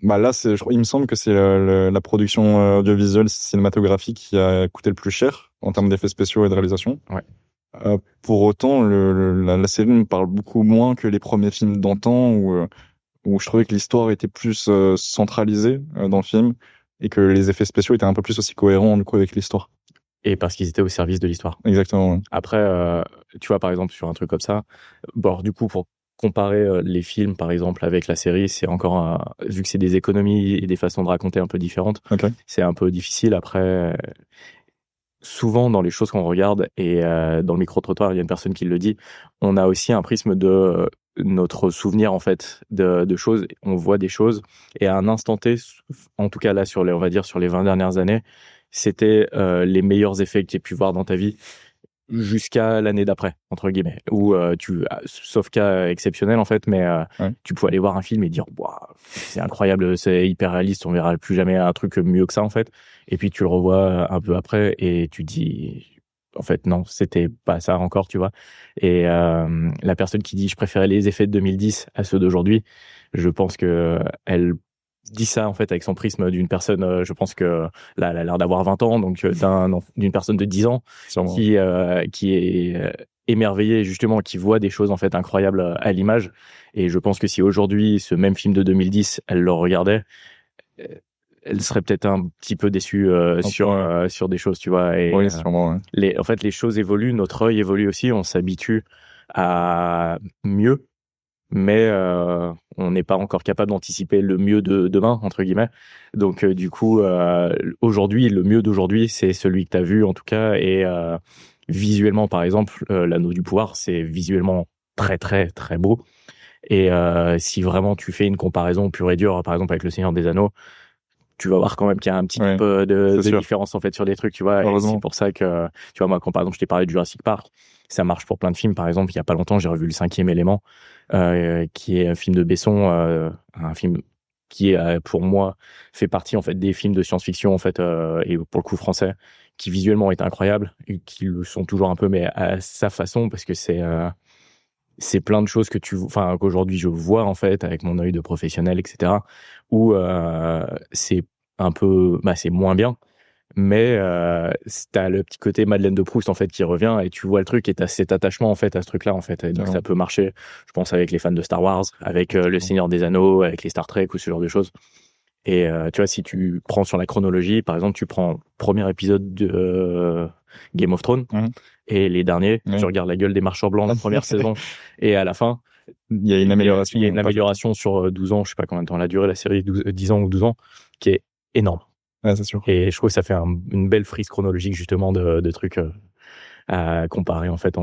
Bah là, il me semble que c'est la production audiovisuelle cinématographique qui a coûté le plus cher en termes d'effets spéciaux et de réalisation. Ouais. Pour autant, la série me parle beaucoup moins que les premiers films d'antan où je trouvais que l'histoire était plus centralisée dans le film et que les effets spéciaux étaient un peu plus aussi cohérents du coup avec l'histoire. Et parce qu'ils étaient au service de l'histoire. Exactement. Ouais. Après, tu vois, par exemple, sur un truc comme ça, bon, du coup, pour comparer les films, par exemple, avec la série, c'est encore vu que c'est des économies et des façons de raconter un peu différentes, Okay. c'est un peu difficile. Après, souvent, dans les choses qu'on regarde, et dans le micro-trottoir, il y a une personne qui le dit, on a aussi un prisme de notre souvenir, en fait, de choses. On voit des choses, et à un instant T, en tout cas là, on va dire sur les 20 dernières années, c'était les meilleurs effets que tu aies pu voir dans ta vie jusqu'à l'année d'après, entre guillemets, où sauf cas exceptionnel en fait, mais Ouais. tu pouvais aller voir un film et dire waouh, c'est incroyable, c'est hyper réaliste, on verra plus jamais un truc mieux que ça en fait, et puis tu le revois un peu après et tu dis en fait non, c'était pas ça encore, tu vois. Et la personne qui dit je préférais les effets de 2010 à ceux d'aujourd'hui, je pense que elle dit ça en fait avec son prisme d'une personne, je pense que là elle a l'air d'avoir 20 ans, donc d'une personne de 10 ans qui est émerveillée justement, qui voit des choses en fait incroyables à l'image. Et je pense que si aujourd'hui ce même film de 2010 elle le regardait, elle serait peut-être un petit peu déçue sur des choses, tu vois. Et Oui, sûrement. Ouais. en fait les choses évoluent, notre œil évolue aussi, on s'habitue à mieux, mais on n'est pas encore capable d'anticiper le mieux de demain, entre guillemets. Donc du coup, aujourd'hui, le mieux d'aujourd'hui, c'est celui que tu as vu en tout cas. Et visuellement, par exemple, l'Anneau du pouvoir, c'est visuellement très très très beau. Et si vraiment tu fais une comparaison pure et dure, par exemple avec Le Seigneur des Anneaux, tu vas voir quand même qu'il y a un petit peu de différence en fait sur des trucs, tu vois. Et c'est pour ça que, tu vois, moi, quand par exemple je t'ai parlé de Jurassic Park, ça marche pour plein de films. Par exemple, il y a pas longtemps, j'ai revu Le Cinquième Élément, qui est un film de Besson, un film qui pour moi fait partie en fait des films de science-fiction en fait, et pour le coup français, qui visuellement est incroyable et qui le sont toujours un peu, mais à sa façon, parce que c'est plein de choses qu'aujourd'hui je vois en fait avec mon œil de professionnel, etc. Où c'est un peu, c'est moins bien, mais t'as le petit côté Madeleine de Proust en fait qui revient, et tu vois le truc et t'as cet attachement en fait à ce truc-là en fait. Et donc ça peut marcher, je pense, avec les fans de Star Wars, avec Le Seigneur des Anneaux, avec les Star Trek ou ce genre de choses. Et tu vois, si tu prends sur la chronologie, par exemple, tu prends le premier épisode de Game of Thrones, et les derniers, tu regardes la gueule des marcheurs blancs, la première saison, et à la fin, il y a une amélioration. Il y a une amélioration sur 12 ans, je sais pas combien de temps elle a duré la série, 10 ans ou 12 ans, qui est énorme. Ouais, c'est sûr. Et je trouve que ça fait une belle frise chronologique justement de trucs à comparer en fait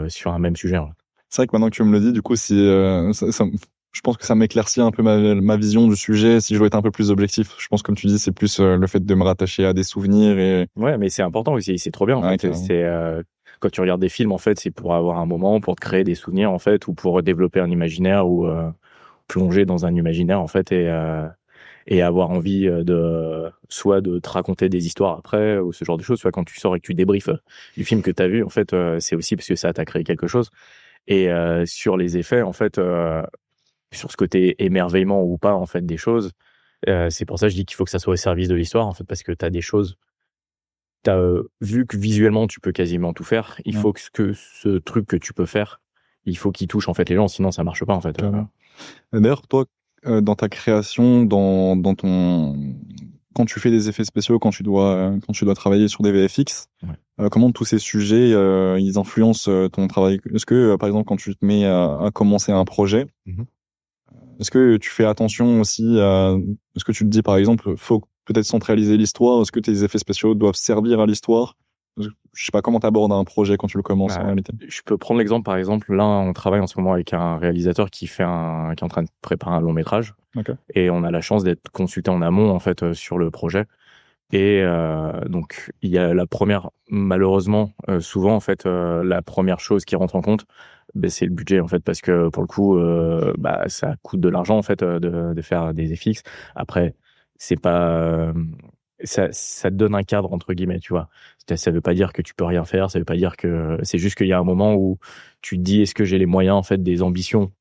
sur un même sujet. Ouais. C'est vrai que maintenant que tu me le dis, du coup, si je pense que ça m'éclaircit un peu ma vision du sujet. Si je dois être un peu plus objectif, je pense, comme tu dis, c'est plus le fait de me rattacher à des souvenirs et. Ouais, mais c'est important aussi. C'est trop bien. En fait. C'est quand tu regardes des films, en fait, c'est pour avoir un moment, pour te créer des souvenirs, en fait, ou pour développer un imaginaire, ou plonger dans un imaginaire, en fait, et avoir envie soit de te raconter des histoires après, ou ce genre de choses. Soit quand tu sors et que tu débriefes du film que tu as vu, en fait, c'est aussi parce que ça t'a créé quelque chose. Et sur les effets, en fait, sur ce côté émerveillement ou pas, en fait, des choses, c'est pour ça que je dis qu'il faut que ça soit au service de l'histoire, en fait, parce que t'as des choses, vu que visuellement tu peux quasiment tout faire, il faut que ce truc que tu peux faire, il faut qu'il touche en fait les gens, sinon ça marche pas en fait. D'ailleurs, toi, dans ta création, dans ton, quand tu fais des effets spéciaux, quand tu dois travailler sur des VFX, comment tous ces sujets ils influencent ton travail? Est-ce que par exemple quand tu te mets à commencer un projet, Est-ce que tu fais attention aussi à... Est-ce que tu te dis, par exemple, faut peut-être centraliser l'histoire? Est-ce que tes effets spéciaux doivent servir à l'histoire? Je sais pas comment t'abordes un projet quand tu le commences en réalité. Je peux prendre l'exemple, par exemple, là, on travaille en ce moment avec un réalisateur qui est en train de préparer un long métrage. Okay. Et on a la chance d'être consulté en amont, en fait, sur le projet. Et donc, il y a la première, malheureusement, souvent, en fait, la première chose qui rentre en compte, c'est le budget, en fait, parce que pour le coup, ça coûte de l'argent, en fait, de faire des FX. Après, c'est pas... ça te donne un cadre, entre guillemets, tu vois. Ça veut pas dire que tu peux rien faire, ça veut pas dire que... C'est juste qu'il y a un moment où tu te dis, est-ce que j'ai les moyens, en fait, des ambitions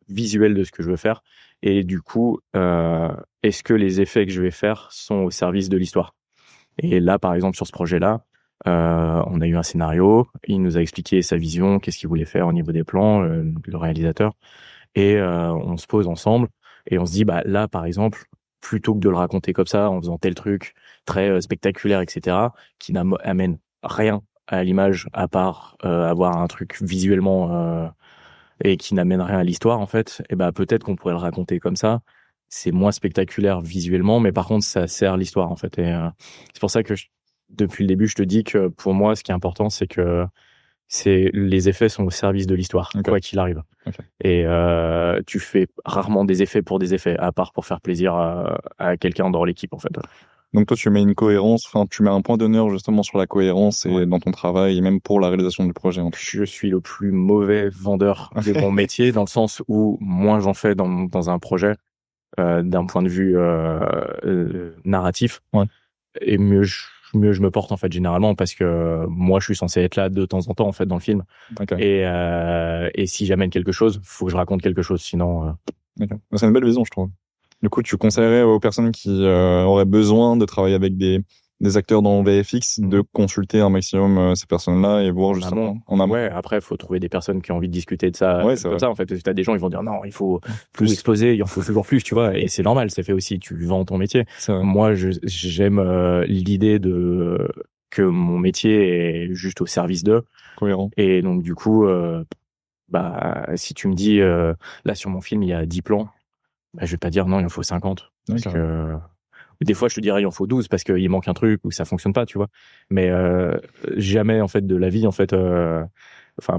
visuelles de ce que je veux faire? Et du coup, est-ce que les effets que je vais faire sont au service de l'histoire? Et là, par exemple, sur ce projet-là, on a eu un scénario, il nous a expliqué sa vision, qu'est-ce qu'il voulait faire au niveau des plans, le réalisateur, et on se pose ensemble et on se dit, là, par exemple, plutôt que de le raconter comme ça, en faisant tel truc très spectaculaire, etc., qui n'amène rien à l'image à part avoir un truc visuellement et qui n'amène rien à l'histoire, en fait, et peut-être qu'on pourrait le raconter comme ça. C'est moins spectaculaire visuellement, mais par contre, ça sert l'histoire, en fait. Et c'est pour ça que depuis le début, je te dis que pour moi, ce qui est important, c'est que les effets sont au service de l'histoire, quoi qu'il arrive. Okay. Et tu fais rarement des effets pour des effets, à part pour faire plaisir à quelqu'un dans l'équipe, en fait. Donc toi, tu mets une cohérence, enfin, tu mets un point d'honneur justement sur la cohérence et dans ton travail et même pour la réalisation du projet. Je suis le plus mauvais vendeur de mon métier, dans le sens où moins j'en fais dans un projet, d'un point de vue narratif, et mieux je me porte, en fait, généralement, parce que moi je suis censé être là de temps en temps, en fait, dans le film. Et si j'amène quelque chose, faut que je raconte quelque chose, sinon c'est une belle vision, je trouve. Du coup, tu conseillerais aux personnes qui auraient besoin de travailler avec des acteurs dans VFX de consulter un maximum ces personnes-là et voir justement en amont. Ouais, après, il faut trouver des personnes qui ont envie de discuter de ça. Ouais, c'est comme ça, en fait. Parce que t'as des gens, ils vont dire non, il faut plus exploser, il en faut toujours plus, tu vois. Et c'est normal, c'est fait aussi. Tu vends ton métier. Moi, j'aime l'idée que mon métier est juste au service d'eux. Cohérent. Et donc, du coup, si tu me dis, là, sur mon film, il y a 10 plans, je vais pas dire non, il en faut 50. Parce que des fois, je te dirais il en faut 12 parce qu'il manque un truc ou ça fonctionne pas, tu vois. Mais jamais, en fait, de la vie, en fait,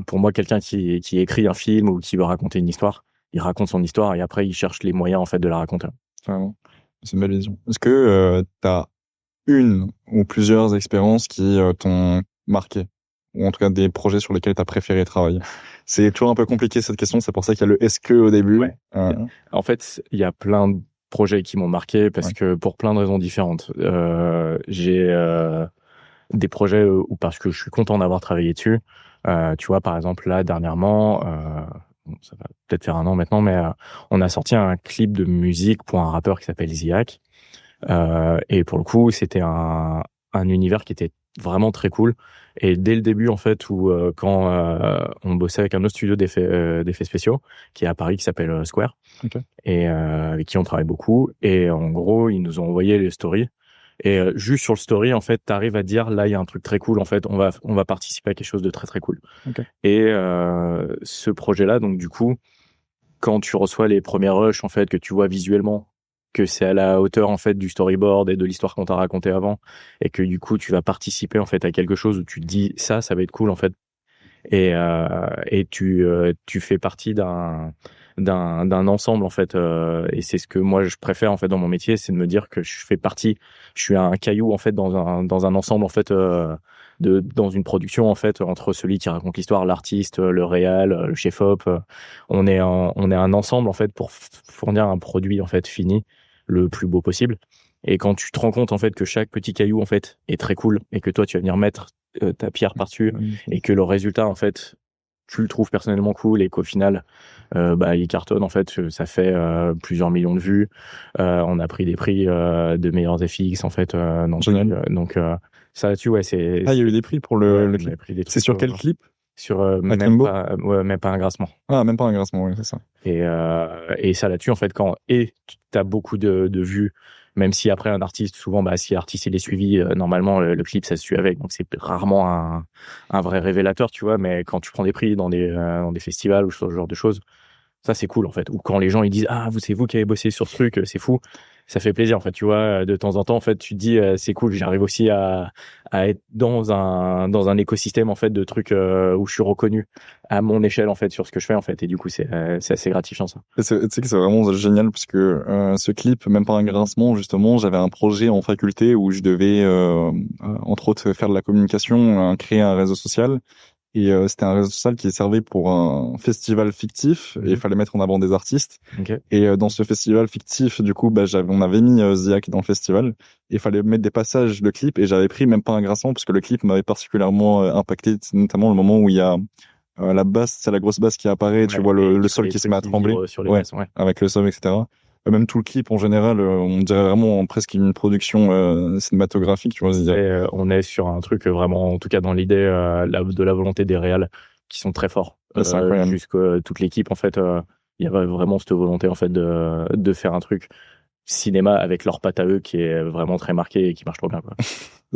pour moi, quelqu'un qui écrit un film ou qui veut raconter une histoire, il raconte son histoire et après, il cherche les moyens, en fait, de la raconter. Vraiment. C'est une belle vision. Est-ce que t'as une ou plusieurs expériences qui t'ont marqué? Ou en tout cas des projets sur lesquels tu as préféré travailler? C'est toujours un peu compliqué cette question, c'est pour ça qu'il y a le est-ce que au début. Ouais. En fait, il y a plein de projets qui m'ont marqué parce que pour plein de raisons différentes. J'ai des projets où parce que je suis content d'avoir travaillé dessus. Tu vois, par exemple, là, dernièrement, ça va peut-être faire un an maintenant, mais on a sorti un clip de musique pour un rappeur qui s'appelle Ziak. Et pour le coup, c'était un univers qui était vraiment très cool. Et dès le début, en fait, où quand on bossait avec un autre studio d'effets spéciaux qui est à Paris, qui s'appelle Square, et avec qui on travaille beaucoup. Et en gros, ils nous ont envoyé les stories. Et juste sur le story, en fait, t'arrives à dire là, il y a un truc très cool. En fait, on va participer à quelque chose de très très cool. Et ce projet-là, donc du coup, quand tu reçois les premiers rushs, en fait, que tu vois visuellement que c'est à la hauteur, en fait, du storyboard et de l'histoire qu'on t'a raconté avant, et que du coup tu vas participer, en fait, à quelque chose où tu te dis ça va être cool, en fait, et tu fais partie d'un ensemble, en fait, et c'est ce que moi je préfère, en fait, dans mon métier, c'est de me dire que je suis un caillou, en fait, dans un ensemble, en fait, dans une production, en fait, entre celui qui raconte l'histoire, l'artiste, le réal, le chef-op, on est un ensemble, en fait, pour fournir un produit, en fait, fini le plus beau possible. Et quand tu te rends compte, en fait, que chaque petit caillou, en fait, est très cool et que toi tu vas venir mettre ta pierre par-dessus et que le résultat, en fait, tu le trouves personnellement cool et qu'au final il cartonne, en fait, ça fait plusieurs millions de vues, on a pris des prix de meilleurs FX, en fait, donc ça là-dessus, ouais, c'est... il y a eu des prix pour le clip. C'est sur quel clip? Sur même pas un grassement. Ah, même pas un grassement, oui, c'est ça. Et ça là-dessus, en fait, quand t'as beaucoup de vues, même si après un artiste, souvent, si l'artiste il est suivi, normalement le clip ça se suit avec, donc c'est rarement un vrai révélateur, tu vois. Mais quand tu prends des prix dans des festivals ou ce genre de choses, Ça, c'est cool, en fait. Ou quand les gens, ils disent, ah, c'est vous qui avez bossé sur ce truc, c'est fou. Ça fait plaisir, en fait. Tu vois, de temps en temps, en fait, tu te dis, c'est cool, j'arrive aussi à être dans un écosystème, en fait, de trucs où je suis reconnu à mon échelle, en fait, sur ce que je fais, en fait. Et du coup, c'est assez gratifiant, ça. Tu sais que c'est vraiment génial parce que ce clip, même pas un grincement, justement, j'avais un projet en faculté où je devais, entre autres, faire de la communication, créer un réseau social. Et c'était un réseau social qui servait pour un festival fictif et il fallait mettre en avant des artistes. Okay. Et dans ce festival fictif, du coup, on avait mis Ziak dans le festival et il fallait mettre des passages de clip et j'avais pris même pas un grincement parce que le clip m'avait particulièrement impacté, notamment le moment où il y a la basse, c'est la grosse basse qui apparaît, tu vois le sol qui se met à trembler, avec le sol, etc. Même tout le clip en général, on dirait vraiment presque une production cinématographique, tu vois. On est sur un truc vraiment, en tout cas dans l'idée de la volonté des réals qui sont très forts. C'est incroyable. Jusqu'à toute l'équipe, en fait, il y avait vraiment cette volonté en fait de faire un truc cinéma avec leur patte à eux qui est vraiment très marqué et qui marche trop bien, quoi.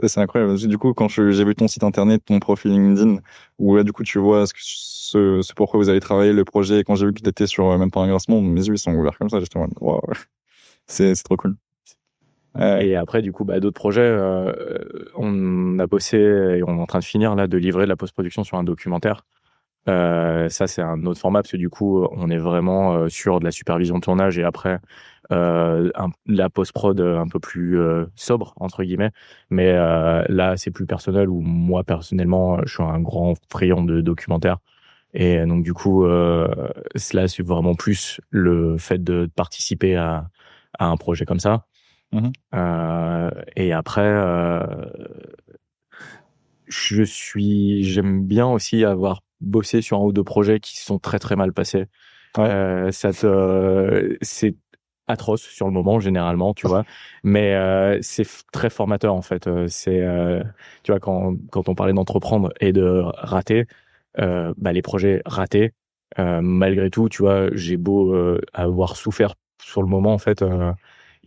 C'est incroyable. Du coup, quand j'ai vu ton site internet, ton profil LinkedIn, où là, du coup, tu vois ce pourquoi vous avez travaillé le projet, et quand j'ai vu que tu étais sur même pas un grincement, mes yeux ils sont ouverts comme ça, j'étais en mode, wow. C'est trop cool. Et après, du coup, d'autres projets, on a bossé et on est en train de finir là de livrer de la post-production sur un documentaire. Ça, c'est un autre format parce que du coup, on est vraiment sur de la supervision de tournage et après la post-prod un peu plus sobre entre guillemets. Mais là, c'est plus personnel où moi personnellement, je suis un grand friand de documentaires. Et donc du coup, cela c'est vraiment plus le fait de participer à un projet comme ça. Et après, j'aime bien aussi avoir bossé sur un ou deux projets qui sont très très mal passés. Ouais. C'est atroce sur le moment généralement, tu vois, mais c'est très formateur en fait. Tu vois, quand on parlait d'entreprendre et de rater, les projets ratés, malgré tout, tu vois, j'ai beau avoir souffert sur le moment en fait,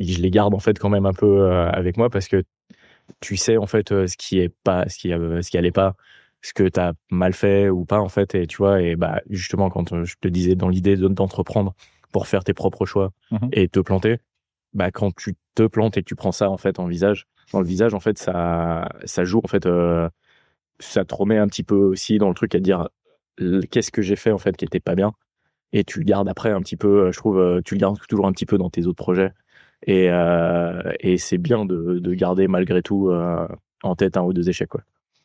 je les garde en fait quand même un peu avec moi parce que tu sais en fait ce qui allait pas, ce que t'as mal fait ou pas en fait, et tu vois, et justement quand je te disais dans l'idée d'entreprendre pour faire tes propres choix et te planter, quand tu te plantes et que tu prends ça en fait dans le visage en fait, ça joue en fait, ça te remet un petit peu aussi dans le truc à te dire qu'est-ce que j'ai fait en fait qui était pas bien, et tu le gardes après un petit peu, je trouve, tu le gardes toujours un petit peu dans tes autres projets. Et c'est bien de garder malgré tout en tête un ou deux échecs, quoi.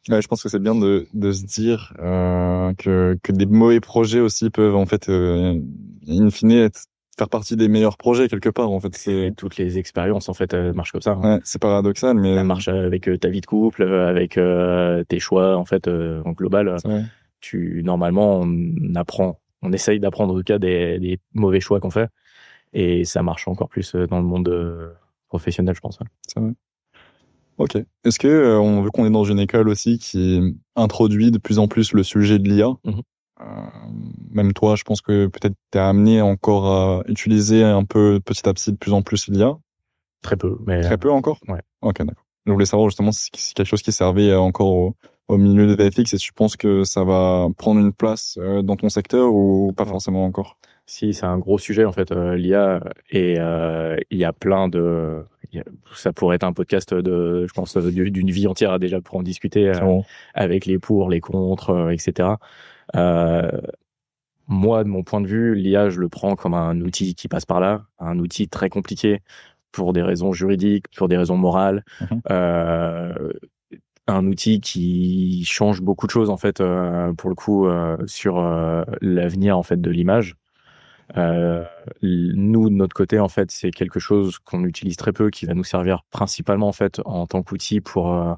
Ouais, je pense que c'est bien de se dire que des mauvais projets aussi peuvent en fait in fine faire partie des meilleurs projets quelque part en fait. C'est toutes les expériences en fait marchent comme ça. Ouais, c'est paradoxal, mais ça marche avec ta vie de couple, avec tes choix en fait en global. Normalement on essaye d'apprendre en tout cas des mauvais choix qu'on fait. Et ça marche encore plus dans le monde professionnel, je pense. C'est vrai. Ok. Est-ce que on veut qu'on est dans une école aussi qui introduit de plus en plus le sujet de l'IA? Même toi, je pense que peut-être t'es amené encore à utiliser un peu petit à petit de plus en plus l'IA. Très peu, mais très peu encore. Ouais. Ok, d'accord. Je voulais savoir justement si c'est quelque chose qui servait encore au milieu de VFX, et tu penses que ça va prendre une place dans ton secteur ou pas forcément encore? Si, c'est un gros sujet en fait, l'IA, et il y a plein de... ça pourrait être un podcast je pense, d'une vie entière déjà pour en discuter avec les pour, les contre, etc. Moi, de mon point de vue, l'IA, je le prends comme un outil qui passe par là, un outil très compliqué pour des raisons juridiques, pour des raisons morales, un outil qui change beaucoup de choses en fait, pour le coup, sur l'avenir en fait de l'image. Nous de notre côté en fait, c'est quelque chose qu'on utilise très peu, qui va nous servir principalement en fait en tant qu'outil pour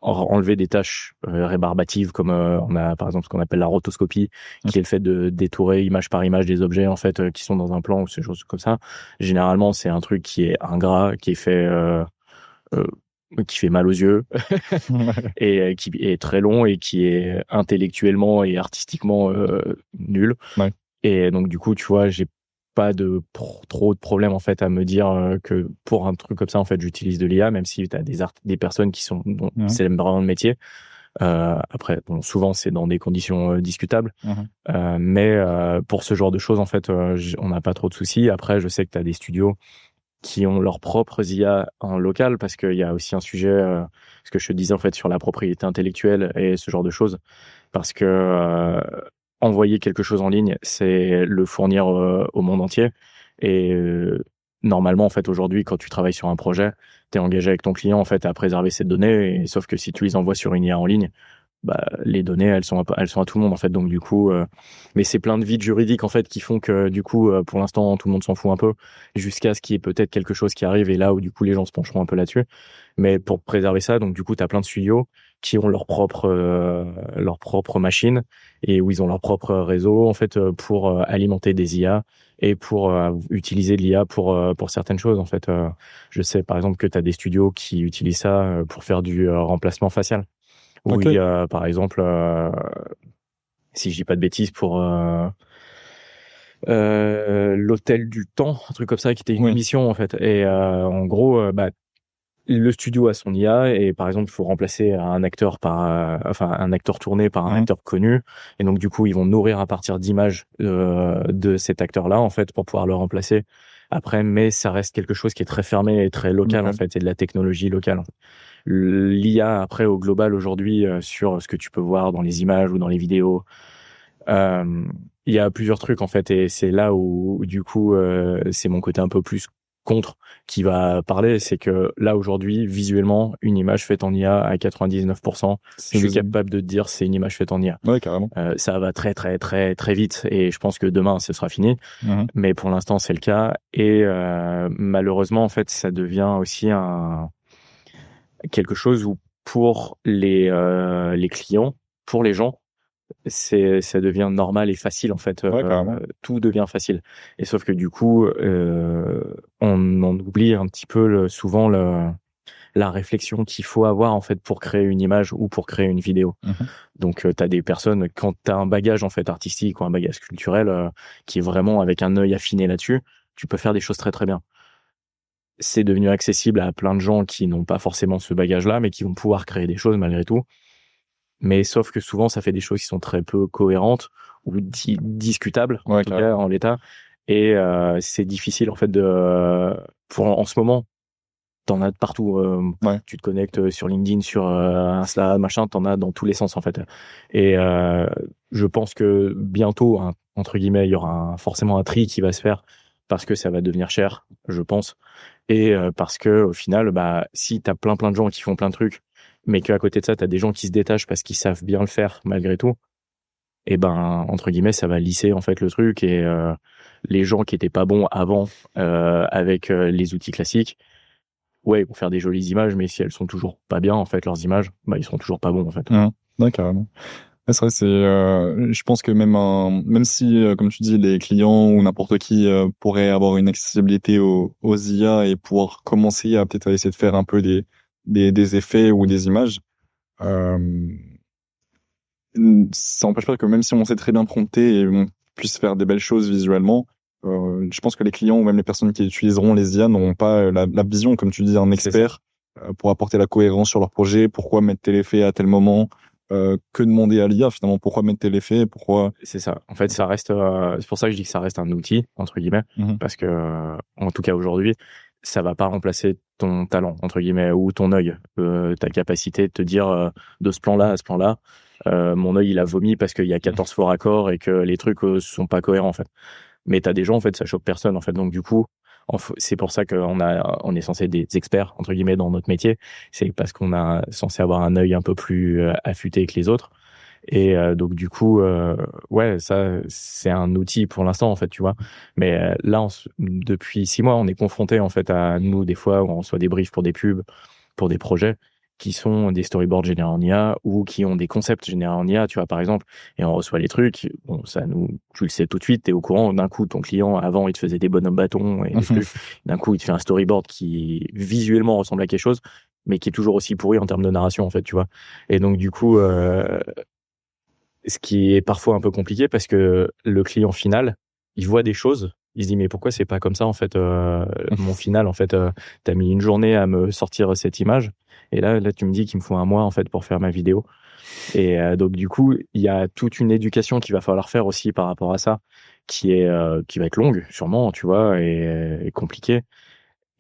enlever des tâches rébarbatives, comme on a par exemple ce qu'on appelle la rotoscopie, qui est le fait de détourer image par image des objets en fait qui sont dans un plan ou ces choses comme ça. Généralement c'est un truc qui est ingrat, qui fait mal aux yeux et qui est très long et qui est intellectuellement et artistiquement nul. Et donc du coup, tu vois, j'ai pas trop de problème en fait à me dire que pour un truc comme ça en fait, j'utilise de l'IA, même si tu as des personnes qui sont c'est vraiment le métier. Après, bon, souvent c'est dans des conditions discutables, Mhm. mais pour ce genre de choses, en fait, on n'a pas trop de soucis. Après, je sais que tu as des studios qui ont leurs propres IA en local, parce qu'il y a aussi un sujet, ce que je te disais en fait sur la propriété intellectuelle et ce genre de choses, parce que envoyer quelque chose en ligne, c'est le fournir au monde entier. Et normalement, en fait, aujourd'hui, quand tu travailles sur un projet, tu es engagé avec ton client en fait à préserver ces données. Et, sauf que si tu les envoies sur une IA en ligne, bah, les données, elles sont à tout le monde en fait. Donc du coup, mais c'est plein de vides juridiques en fait qui font que du coup, pour l'instant, tout le monde s'en fout un peu, jusqu'à ce qu'il y ait peut-être quelque chose qui arrive et là où du coup les gens se pencheront un peu là-dessus. Mais pour préserver ça, donc du coup, t'as plein de studios qui ont leur propre machine et où ils ont leur propre réseau en fait pour alimenter des IA et pour utiliser de l'IA pour certaines choses en fait. Je sais par exemple que t'as des studios qui utilisent ça pour faire du remplacement facial. Ok. Oui, par exemple, si je dis pas de bêtises, pour l'Hôtel du Temps, un truc comme ça, qui était une Oui. émission en fait. Et en gros, bah, le studio a son IA et par exemple, il faut remplacer un acteur un acteur tourné par un acteur connu. Et donc du coup, ils vont nourrir à partir d'images de cet acteur-là en fait pour pouvoir le remplacer. Après, mais ça reste quelque chose qui est très fermé et très local en fait, et de la technologie locale. L'IA après au global aujourd'hui sur ce que tu peux voir dans les images ou dans les vidéos, il y a plusieurs trucs en fait, et c'est là où du coup c'est mon côté un peu plus contre qui va parler. C'est que là aujourd'hui visuellement une image faite en IA à 99%, je suis capable de te dire c'est une image faite en IA. Ouais, carrément. Ça va très très très très vite et je pense que demain ce sera fini. Mais pour l'instant c'est le cas, et malheureusement en fait ça devient aussi quelque chose où pour les clients, pour les gens, ça devient normal et facile en fait. Tout devient facile. Et sauf que du coup, on en oublie un petit peu souvent la réflexion qu'il faut avoir en fait pour créer une image ou pour créer une vidéo. Donc t'as des personnes, quand t'as un bagage en fait artistique ou un bagage culturel qui est vraiment avec un œil affiné là-dessus, tu peux faire des choses très très bien. C'est devenu accessible à plein de gens qui n'ont pas forcément ce bagage-là, mais qui vont pouvoir créer des choses malgré tout. Mais sauf que souvent, ça fait des choses qui sont très peu cohérentes ou discutables en tout cas, en l'état. Et c'est difficile en fait en ce moment. T'en as de partout. Tu te connectes sur LinkedIn, sur Insta, machin. T'en as dans tous les sens en fait. Et je pense que bientôt, entre guillemets, il y aura forcément un tri qui va se faire parce que ça va devenir cher, je pense. Et parce que au final, bah, si t'as plein de gens qui font plein de trucs, mais qu'à côté de ça, t'as des gens qui se détachent parce qu'ils savent bien le faire malgré tout, et ben entre guillemets, ça va lisser en fait le truc. Et les gens qui étaient pas bons avant avec les outils classiques, ouais, ils vont faire des jolies images, mais si elles sont toujours pas bien en fait, leurs images, bah ils seront toujours pas bons en fait. Ouais, carrément. Ouais, c'est vrai, je pense que même si, comme tu dis, les clients ou n'importe qui pourrait avoir une accessibilité aux IA et pouvoir commencer à peut-être essayer de faire un peu des effets ou des images, ça n'empêche pas que même si on sait très bien prompter et on puisse faire des belles choses visuellement, je pense que les clients ou même les personnes qui utiliseront les IA n'auront pas la vision, comme tu dis, un expert pour apporter la cohérence sur leur projet. Pourquoi mettre tel effet à tel moment? Que demander à l'IA finalement? Pourquoi mettre tel effet? Pourquoi? C'est ça. En fait, ça reste. C'est pour ça que je dis que ça reste un outil entre guillemets, parce que en tout cas aujourd'hui, ça va pas remplacer ton talent entre guillemets ou ton œil, ta capacité de te dire de ce plan-là à ce plan-là. Mon œil il a vomi parce qu'il y a 14 faux raccords et que les trucs sont pas cohérents en fait. Mais t'as des gens en fait, ça choque personne en fait. Donc du coup, c'est pour ça on est censé être des experts entre guillemets dans notre métier. C'est parce qu'on a censé avoir un œil un peu plus affûté que les autres. Et donc du coup, ouais, ça c'est un outil pour l'instant en fait, tu vois. Mais là, depuis 6 mois, on est confronté en fait à nous des fois où on reçoit des briefs pour des pubs, pour des projets qui sont des storyboards générés en IA ou qui ont des concepts générés en IA, tu vois, par exemple, et on reçoit les trucs, bon, tu le sais tout de suite, t'es au courant, d'un coup, ton client, avant, il te faisait des bonhommes bâtons et des trucs, d'un coup, il te fait un storyboard qui visuellement ressemble à quelque chose, mais qui est toujours aussi pourri en termes de narration, en fait, tu vois. Et donc, du coup, ce qui est parfois un peu compliqué parce que le client final, il voit des choses, il se dit mais pourquoi c'est pas comme ça en fait, mon final en fait, t'as mis une journée à me sortir cette image et là tu me dis qu'il me faut un mois en fait pour faire ma vidéo. Et donc du coup, il y a toute une éducation qu'il va falloir faire aussi par rapport à ça, qui va être longue, sûrement, tu vois, et compliquée.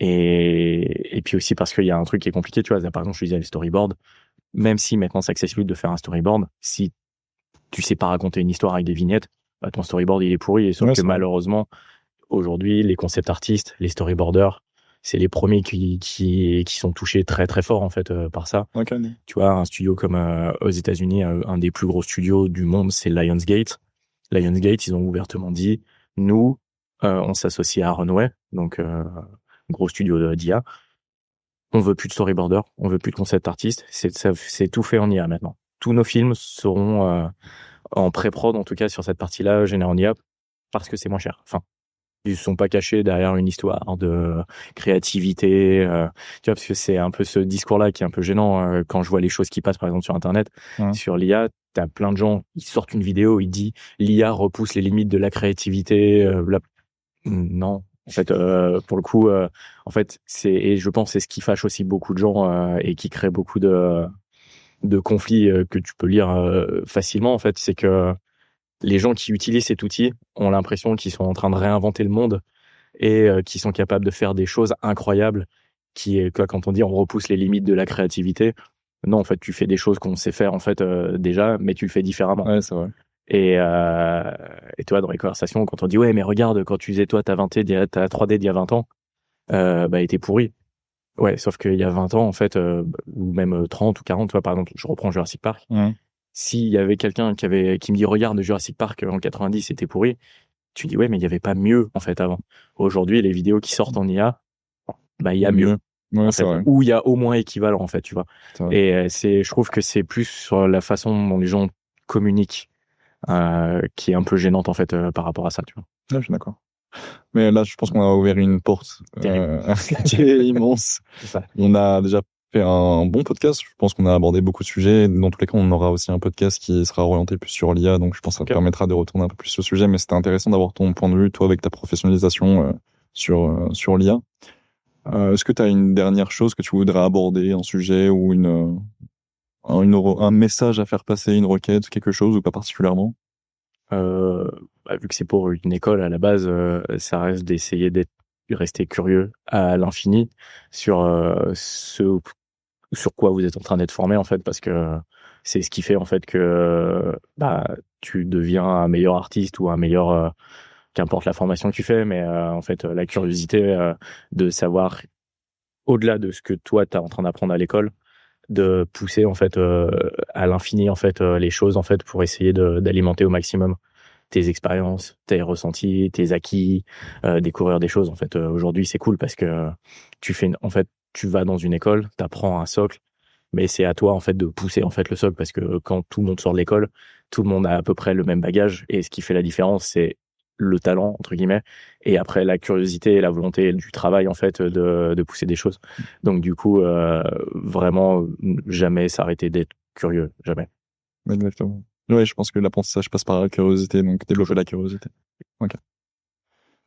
Et puis aussi parce qu'il y a un truc qui est compliqué, tu vois. Par exemple, je disais les storyboards. Même si maintenant c'est accessible de faire un storyboard, si tu sais pas raconter une histoire avec des vignettes, bah, ton storyboard il est pourri. Et sauf que malheureusement, aujourd'hui, les concept artistes, les storyboarders, c'est les premiers qui sont touchés très très fort en fait par ça. Okay. Tu vois, un studio comme aux États-Unis, un des plus gros studios du monde, c'est Lionsgate. Lionsgate, ils ont ouvertement dit, nous, on s'associe à Runway, donc gros studio d'IA. On veut plus de storyboarder, on veut plus de concept artiste. C'est tout fait en IA maintenant. Tous nos films seront en pré-prod, en tout cas sur cette partie-là, générés en IA, parce que c'est moins cher. Enfin, ils sont pas cachés derrière une histoire de créativité, tu vois, parce que c'est un peu ce discours-là qui est un peu gênant quand je vois les choses qui passent, par exemple sur Internet, sur l'IA. T'as plein de gens, ils sortent une vidéo, ils disent l'IA repousse les limites de la créativité. Non, en fait, pour le coup, en fait, et je pense c'est ce qui fâche aussi beaucoup de gens et qui crée beaucoup de conflits que tu peux lire facilement. En fait, c'est que les gens qui utilisent cet outil ont l'impression qu'ils sont en train de réinventer le monde et qu'ils sont capables de faire des choses incroyables. Quand on dit on repousse les limites de la créativité, non, en fait, tu fais des choses qu'on sait faire en fait déjà, mais tu le fais différemment. Ouais, c'est vrai. Et tu vois, dans les conversations, quand on dit ouais, mais regarde, quand tu faisais toi ta 3D d'il y a 20 ans, bah, elle était pourrie. Ouais, sauf qu'il y a 20 ans, en fait, ou même 30 ou 40, tu vois, par exemple, je reprends Jurassic Park. S'il y avait quelqu'un qui me dit regarde Jurassic Park en 90, c'était pourri, tu dis ouais, mais il y avait pas mieux en fait avant. Aujourd'hui, les vidéos qui sortent en IA, bah il y a mieux. Ouais, en fait, ou il y a au moins équivalent en fait, tu vois. Et je trouve que c'est plus sur la façon dont les gens communiquent qui est un peu gênante en fait par rapport à ça, tu vois. Ouais, je suis d'accord. Mais là, je pense qu'on a ouvert une porte qui est immense. C'est ça. On a déjà fait un bon podcast. Je pense qu'on a abordé beaucoup de sujets. Dans tous les cas, on aura aussi un podcast qui sera orienté plus sur l'IA. Donc, je pense que ça te permettra de retourner un peu plus sur le sujet. Mais c'était intéressant d'avoir ton point de vue, toi, avec ta professionnalisation sur l'IA. Est-ce que tu as une dernière chose que tu voudrais aborder, un sujet ou un message à faire passer, une requête, quelque chose ou pas particulièrement? Vu que c'est pour une école à la base, ça reste d'essayer de rester curieux à l'infini sur sur quoi vous êtes en train d'être formé en fait, parce que c'est ce qui fait en fait que tu deviens un meilleur artiste ou un meilleur qu'importe la formation que tu fais, mais en fait la curiosité de savoir au-delà de ce que toi t'es en train d'apprendre à l'école, de pousser en fait à l'infini en fait les choses en fait pour essayer d'alimenter au maximum tes expériences, tes ressentis, tes acquis, découvrir des choses. En fait, aujourd'hui, c'est cool parce que tu vas dans une école, t'apprends un socle, mais c'est à toi en fait de pousser en fait le socle, parce que quand tout le monde sort de l'école, tout le monde a à peu près le même bagage, et ce qui fait la différence, c'est le talent entre guillemets, et après la curiosité et la volonté du travail en fait de pousser des choses. Donc du coup, vraiment jamais s'arrêter d'être curieux, jamais. Exactement. Ouais, je pense que l'apprentissage passe par la curiosité, donc développer la curiosité. Ok.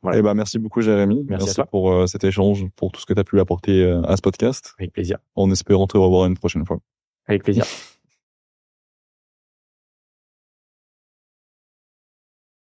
Voilà. Et merci beaucoup, Jérémy. Merci pour cet échange, pour tout ce que tu as pu apporter à ce podcast. Avec plaisir. En espérant te revoir une prochaine fois. Avec plaisir.